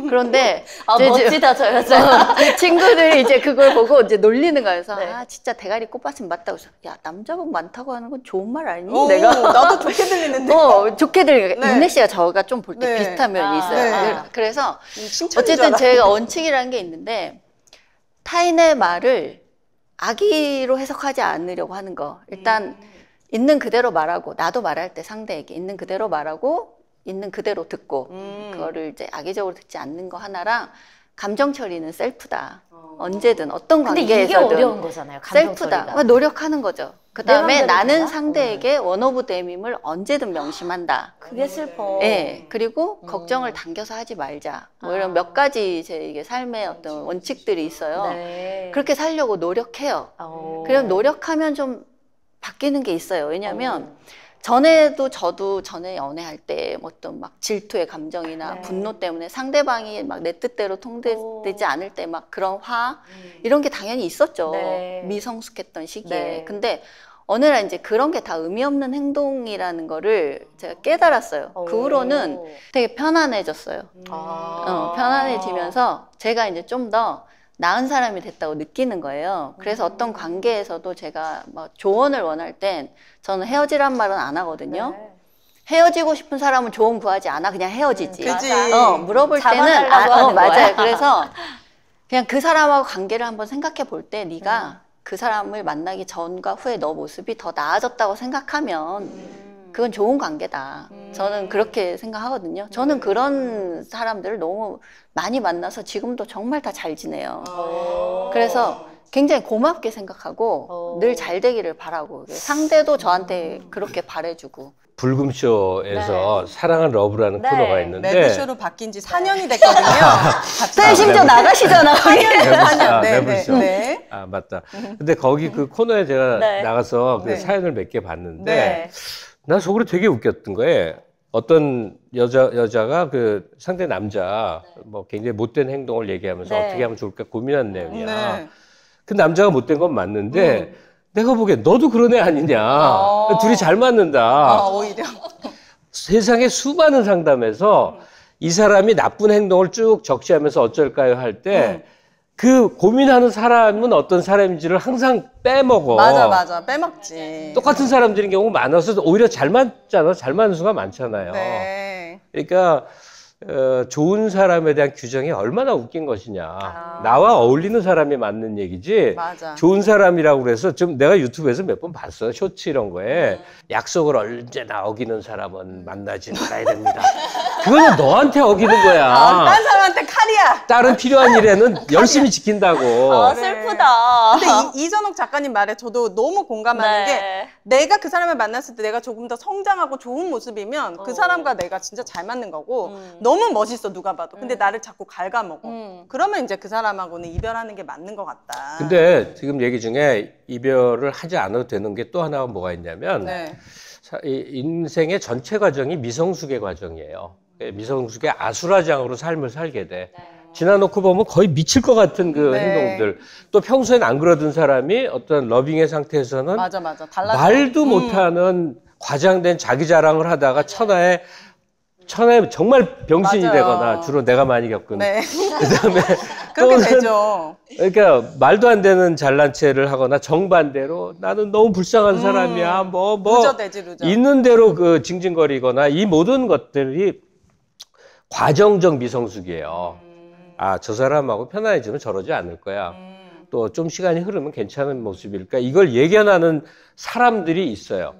그런데 멋지다, 저 여자. 제 친구들이 이제 그걸 보고 이제 놀리는 거여서 네. 진짜 대가리 꽃밭은 맞다고 해서 야 남자복 많다고 하는 건 좋은 말 아니니? 오, 내가 나도 좋게 들리는데. 좋게 들리니까 네. 인내 씨가 저가 좀 볼 때 네. 비슷한 면이 있어요. 네. 그래서 칭찬인 줄 어쨌든 알았네. 제가 원칙이라는 게 있는데 타인의 말을 악의로 해석하지 않으려고 하는 거. 일단 있는 그대로 말하고 나도 말할 때 상대에게 있는 그대로 말하고 있는 그대로 듣고 그거를 이제 악의적으로 듣지 않는 거 하나랑 감정 처리는 셀프다. 언제든 어떤 근데 관계에서든 이게 어려운 거잖아요. 감정 셀프다. 처리가. 노력하는 거죠. 그 다음에 내 맘대로 나는 된다? 상대에게 원 오브 댐임을 언제든 명심한다. 그게 슬퍼. 예, 그리고 걱정을 당겨서 하지 말자. 뭐 이런 몇 가지 제 이게 삶의 어떤 원칙들이 있어요. 네. 그렇게 살려고 노력해요. 그럼 노력하면 좀 바뀌는 게 있어요. 왜냐면 전에도 저도 전에 연애할 때 어떤 막 질투의 감정이나 네. 분노 때문에 상대방이 막 내 뜻대로 통되지 않을 때 막 그런 화 이런 게 당연히 있었죠. 네. 미성숙했던 시기에. 네. 근데 어느 날 이제 그런 게 다 의미 없는 행동이라는 거를 제가 깨달았어요. 그 후로는 되게 편안해졌어요. 편안해지면서 제가 이제 좀 더 나은 사람이 됐다고 느끼는 거예요. 그래서 어떤 관계에서도 제가 뭐 조언을 원할 땐 저는 헤어지란 말은 안 하거든요. 네. 헤어지고 싶은 사람은 조언 구하지 않아. 그냥 헤어지지. 그지. 물어볼 때는 잡아달라고 하는 맞아요. 거야. 그래서 그냥 그 사람하고 관계를 한번 생각해 볼 때 네가 그 사람을 만나기 전과 후에 너 모습이 더 나아졌다고 생각하면 그건 좋은 관계다. 저는 그렇게 생각하거든요. 저는 그런 사람들을 너무 많이 만나서 지금도 정말 다 잘 지내요. 그래서 굉장히 고맙게 생각하고 늘 잘 되기를 바라고 상대도 저한테 그렇게 바래주고 불금쇼에서 사랑은 러브라는 네. 코너가 있는데 매부쇼로 바뀐 지 4년이 됐거든요. 쌤 심지어 나가시잖아. 4년. 네, 네, 매부쇼. 네. 아, 맞다. 근데 거기 그 코너에 제가 네. 나가서 그 네. 사연을 몇 개 봤는데 네. 나 속으로 되게 웃겼던 거예요. 어떤 여자가 그 상대 남자 뭐 굉장히 못된 행동을 얘기하면서 네. 어떻게 하면 좋을까 고민한 내용이야. 네. 그 남자가 못된 건 맞는데 내가 보기엔 너도 그런 애 아니냐. 둘이 잘 맞는다. 오히려. 세상에 수많은 상담에서 이 사람이 나쁜 행동을 쭉 적시하면서 어쩔까요 할 때 그 고민하는 사람은 어떤 사람인지를 항상 빼먹어. 맞아. 빼먹지. 똑같은 사람들인 경우 많아서 오히려 잘 맞잖아. 잘 맞는 수가 많잖아요. 네. 그러니까 좋은 사람에 대한 규정이 얼마나 웃긴 것이냐. 나와 어울리는 사람이 맞는 얘기지. 맞아. 좋은 사람이라고 그래서 좀 내가 유튜브에서 몇 번 봤어. 쇼츠 이런 거에. 약속을 언제나 어기는 사람은 만나지 말아야 됩니다. 그거는 너한테 어기는 거야. 딴 사람한테 칼이야. 다른 필요한 일에는 열심히 지킨다고. 슬프다. 근데 이전옥 작가님 말에 저도 너무 공감하는 게 내가 그 사람을 만났을 때 내가 조금 더 성장하고 좋은 모습이면 그 사람과 내가 진짜 잘 맞는 거고 너무 멋있어 누가 봐도. 근데 나를 자꾸 갉아먹어. 그러면 이제 그 사람하고는 이별하는 게 맞는 것 같다. 근데 지금 얘기 중에 이별을 하지 않아도 되는 게 또 하나가 뭐가 있냐면 네. 이 인생의 전체 과정이 미성숙의 과정이에요. 미성숙의 아수라장으로 삶을 살게 돼. 지나놓고 보면 거의 미칠 것 같은 그 네. 행동들. 또 평소엔 안 그러던 사람이 어떤 러빙의 상태에서는 맞아. 달라져. 말도 못하는 과장된 자기 자랑을 하다가 천하에 정말 병신이 맞아요. 되거나 주로 내가 많이 겪은. 네. 그다음에 그렇게 또는 되죠. 그러니까 말도 안 되는 잘난 체를 하거나 정반대로 나는 너무 불쌍한 사람이야. 루저되지, 루저. 있는 대로 그 징징거리거나 이 모든 것들이 과정적 미성숙이에요. 아, 저 사람하고 편안해지면 저러지 않을 거야. 또 좀 시간이 흐르면 괜찮은 모습일까? 이걸 예견하는 사람들이 있어요.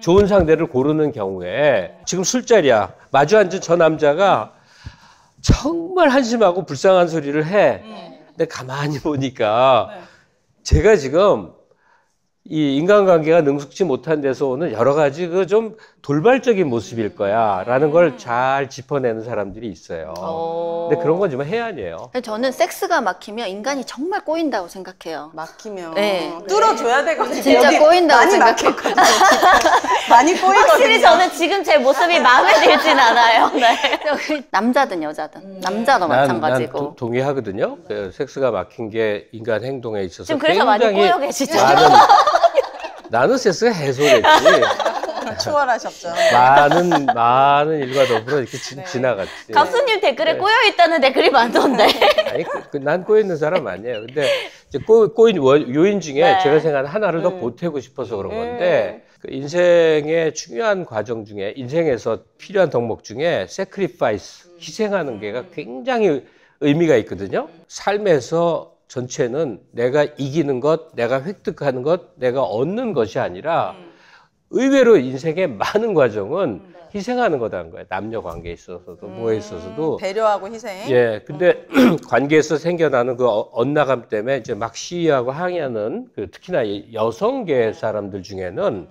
좋은 상대를 고르는 경우에 지금 술자리야. 마주 앉은 저 남자가 정말 한심하고 불쌍한 소리를 해. 근데 가만히 보니까 제가 지금 이 인간관계가 능숙지 못한 데서 오는 여러 가지 그 좀 돌발적인 모습일 거야라는 걸 잘 짚어내는 사람들이 있어요. 근데 그런 건 좀 해안이에요. 저는 섹스가 막히면 인간이 정말 꼬인다고 생각해요. 막히면 네. 뚫어줘야 되거든요. 진짜 여기 꼬인다고 많이 생각해요. 막혔거든요. 많이 꼬이거든요. 확실히 저는 지금 제 모습이 마음에 들진 않아요. 네. 남자든 여자든 남자도 마찬가지고. 난 동의하거든요. 그 섹스가 막힌 게 인간 행동에 있어서 지금 그래서 많이 굉장히 꼬여 계시죠? 나는 섹스가 해소됐지. 추월하셨죠. 많은 일과 더불어 이렇게 지나갔지. 갑수님 댓글에 꼬여 있다는 댓글이 많던데. 아니, 난 꼬여 있는 사람 아니에요. 근데 이제 꼬인 요인 중에 네. 제가 생각하는 하나를 더 보태고 싶어서 그런 건데, 그 인생의 중요한 과정 중에, 인생에서 필요한 덕목 중에 sacrifice, 희생하는 게가 굉장히 의미가 있거든요. 삶에서 전체는 내가 이기는 것, 내가 획득하는 것, 내가 얻는 것이 아니라 의외로 인생의 많은 과정은 희생하는 거다는 거예요. 남녀 관계에 있어서도 뭐에 있어서도. 배려하고 희생. 예, 근데 관계에서 생겨나는 그 엇나감 때문에 이제 막 시위하고 항의하는 그 특히나 이 여성계 사람들 중에는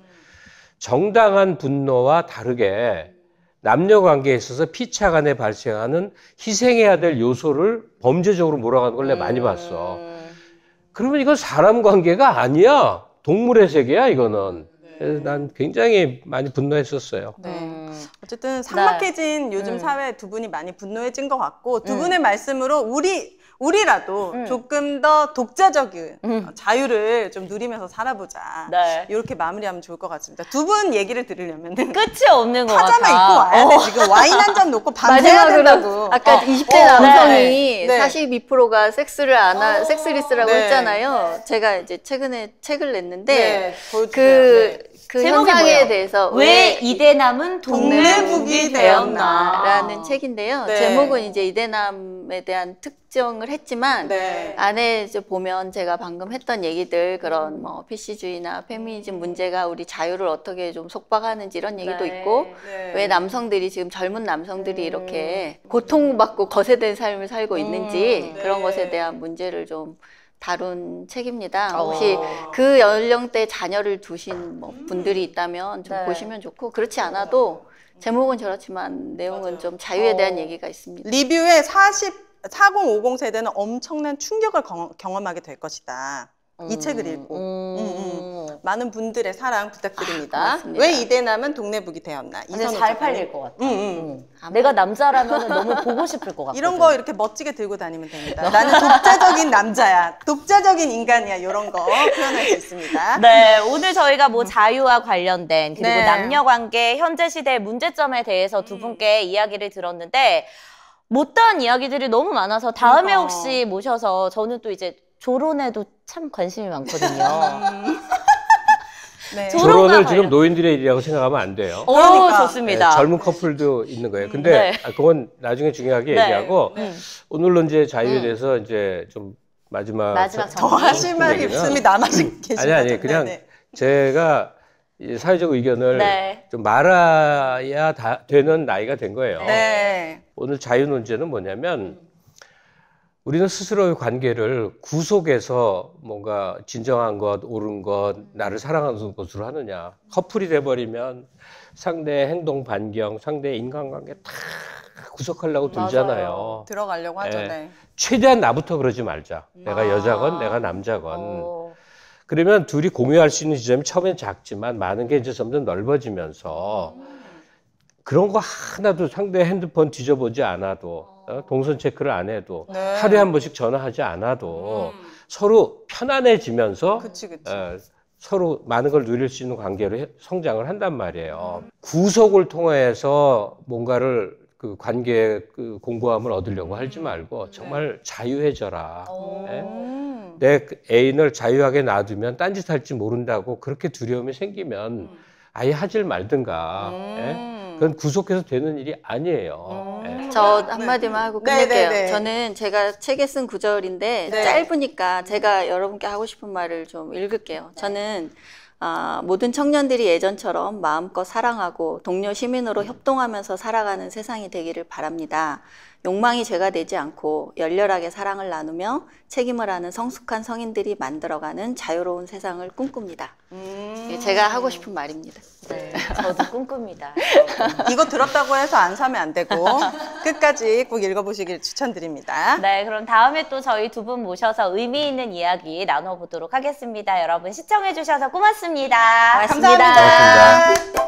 정당한 분노와 다르게 남녀 관계에 있어서 피차 간에 발생하는 희생해야 될 요소를 범죄적으로 몰아가는 걸 내가 많이 봤어. 그러면 이건 사람 관계가 아니야. 동물의 세계야, 이거는. 그래서 난 굉장히 많이 분노했었어요. 네. 어쨌든 삭막해진 요즘 사회에 두 분이 많이 분노해진 것 같고 두 분의 말씀으로 우리라도 조금 더 독자적인 자유를 좀 누리면서 살아보자. 네. 이렇게 마무리하면 좋을 것 같습니다. 두 분 얘기를 들으려면 끝이 없는 것 파자마 같아. 입고 와야 돼. 지금 와인 한 잔 놓고 밤새야 된다고. 아까 20대 남성이 네. 42%가 섹스리스라고 네. 했잖아요. 제가 이제 최근에 책을 냈는데 네, 보여주세요. 그 제목이 현상에 뭐예요? 대해서 왜 이대남은 동네북이 되었나? 라는 책인데요. 네. 제목은 이제 이대남에 대한 특정을 했지만 네. 안에 이제 보면 제가 방금 했던 얘기들 그런 뭐 PC주의나 페미니즘 문제가 우리 자유를 어떻게 좀 속박하는지 이런 얘기도 네. 있고 네. 왜 남성들이 지금 젊은 남성들이 이렇게 고통받고 거세된 삶을 살고 있는지 네. 그런 것에 대한 문제를 좀 다룬 책입니다. 혹시 그 연령대 자녀를 두신 뭐 분들이 있다면 좀 네. 보시면 좋고 그렇지 않아도 제목은 저렇지만 내용은 좀 자유에 대한 얘기가 있습니다. 리뷰에 4050 세대는 엄청난 충격을 경험하게 될 것이다. 이 책을 읽고 많은 분들의 사랑 부탁드립니다. 고맙습니다. 왜 이대남은 동네북이 되었나? 근데 이선호 잘 작가님. 팔릴 것 같아. 내가 남자라면 너무 보고 싶을 것 같아. 이런 거 이렇게 멋지게 들고 다니면 됩니다. 나는 독자적인 남자야. 독자적인 인간이야. 이런 거 표현할 수 있습니다. 네, 오늘 저희가 뭐 자유와 관련된 그리고 네. 남녀관계 현재 시대의 문제점에 대해서 두 분께 이야기를 들었는데 못다한 이야기들이 너무 많아서 다음에 그러니까. 혹시 모셔서 저는 또 이제 조론에도 참 관심이 많거든요. 네. 조론과 결혼을 지금 관련- 노인들의 일이라고 생각하면 안 돼요. 오, 그러니까. 좋습니다. 네, 젊은 커플도 있는 거예요. 근데 네. 그건 나중에 중요하게 네. 얘기하고 오늘로 이제 자유에 대해서 이제 좀 마지막 정리. 더 하실 말이 얘기는 없음이 남아신 계신 아니 거죠? 그냥 네네. 제가 이 사회적 의견을 네. 좀 말아야 되는 나이가 된 거예요. 네. 오늘 자유 논제는 뭐냐면 우리는 스스로의 관계를 구속해서 뭔가 진정한 것, 옳은 것, 나를 사랑하는 것으로 하느냐. 커플이 돼버리면 상대의 행동 반경, 상대의 인간관계 다 구속하려고 들잖아요. 들어가려고 하죠. 네. 네. 최대한 나부터 그러지 말자. 내가 여자건 내가 남자건. 그러면 둘이 공유할 수 있는 지점이 처음엔 작지만 많은 게 이제 점점 넓어지면서 그런 거 하나도 상대 핸드폰 뒤져보지 않아도 동선 체크를 안 해도 네. 하루에 한 번씩 전화하지 않아도 서로 편안해지면서 그치. 서로 많은 걸 누릴 수 있는 관계로 성장을 한단 말이에요. 구속을 통해서 뭔가를 그 관계의 그 공고함을 얻으려고 하지 말고 정말 자유해져라. 예? 내 애인을 자유하게 놔두면 딴짓 할지 모른다고 그렇게 두려움이 생기면 아예 하질 말든가. 예? 그건 구속해서 되는 일이 아니에요. 예. 저 한마디만 하고 네, 끝낼게요. 네, 네. 저는 제가 책에 쓴 구절인데 네. 짧으니까 제가 여러분께 하고 싶은 말을 좀 읽을게요. 저는 모든 청년들이 예전처럼 마음껏 사랑하고 동료 시민으로 협동하면서 살아가는 세상이 되기를 바랍니다. 욕망이 죄가 되지 않고 열렬하게 사랑을 나누며 책임을 하는 성숙한 성인들이 만들어가는 자유로운 세상을 꿈꿉니다. 제가 하고 싶은 말입니다. 네, 저도 꿈꿉니다. 이거 들었다고 해서 안 사면 안 되고 끝까지 꼭 읽어보시길 추천드립니다. 네, 그럼 다음에 또 저희 두 분 모셔서 의미 있는 이야기 나눠보도록 하겠습니다. 여러분 시청해주셔서 고맙습니다. 고맙습니다. 감사합니다. 고맙습니다.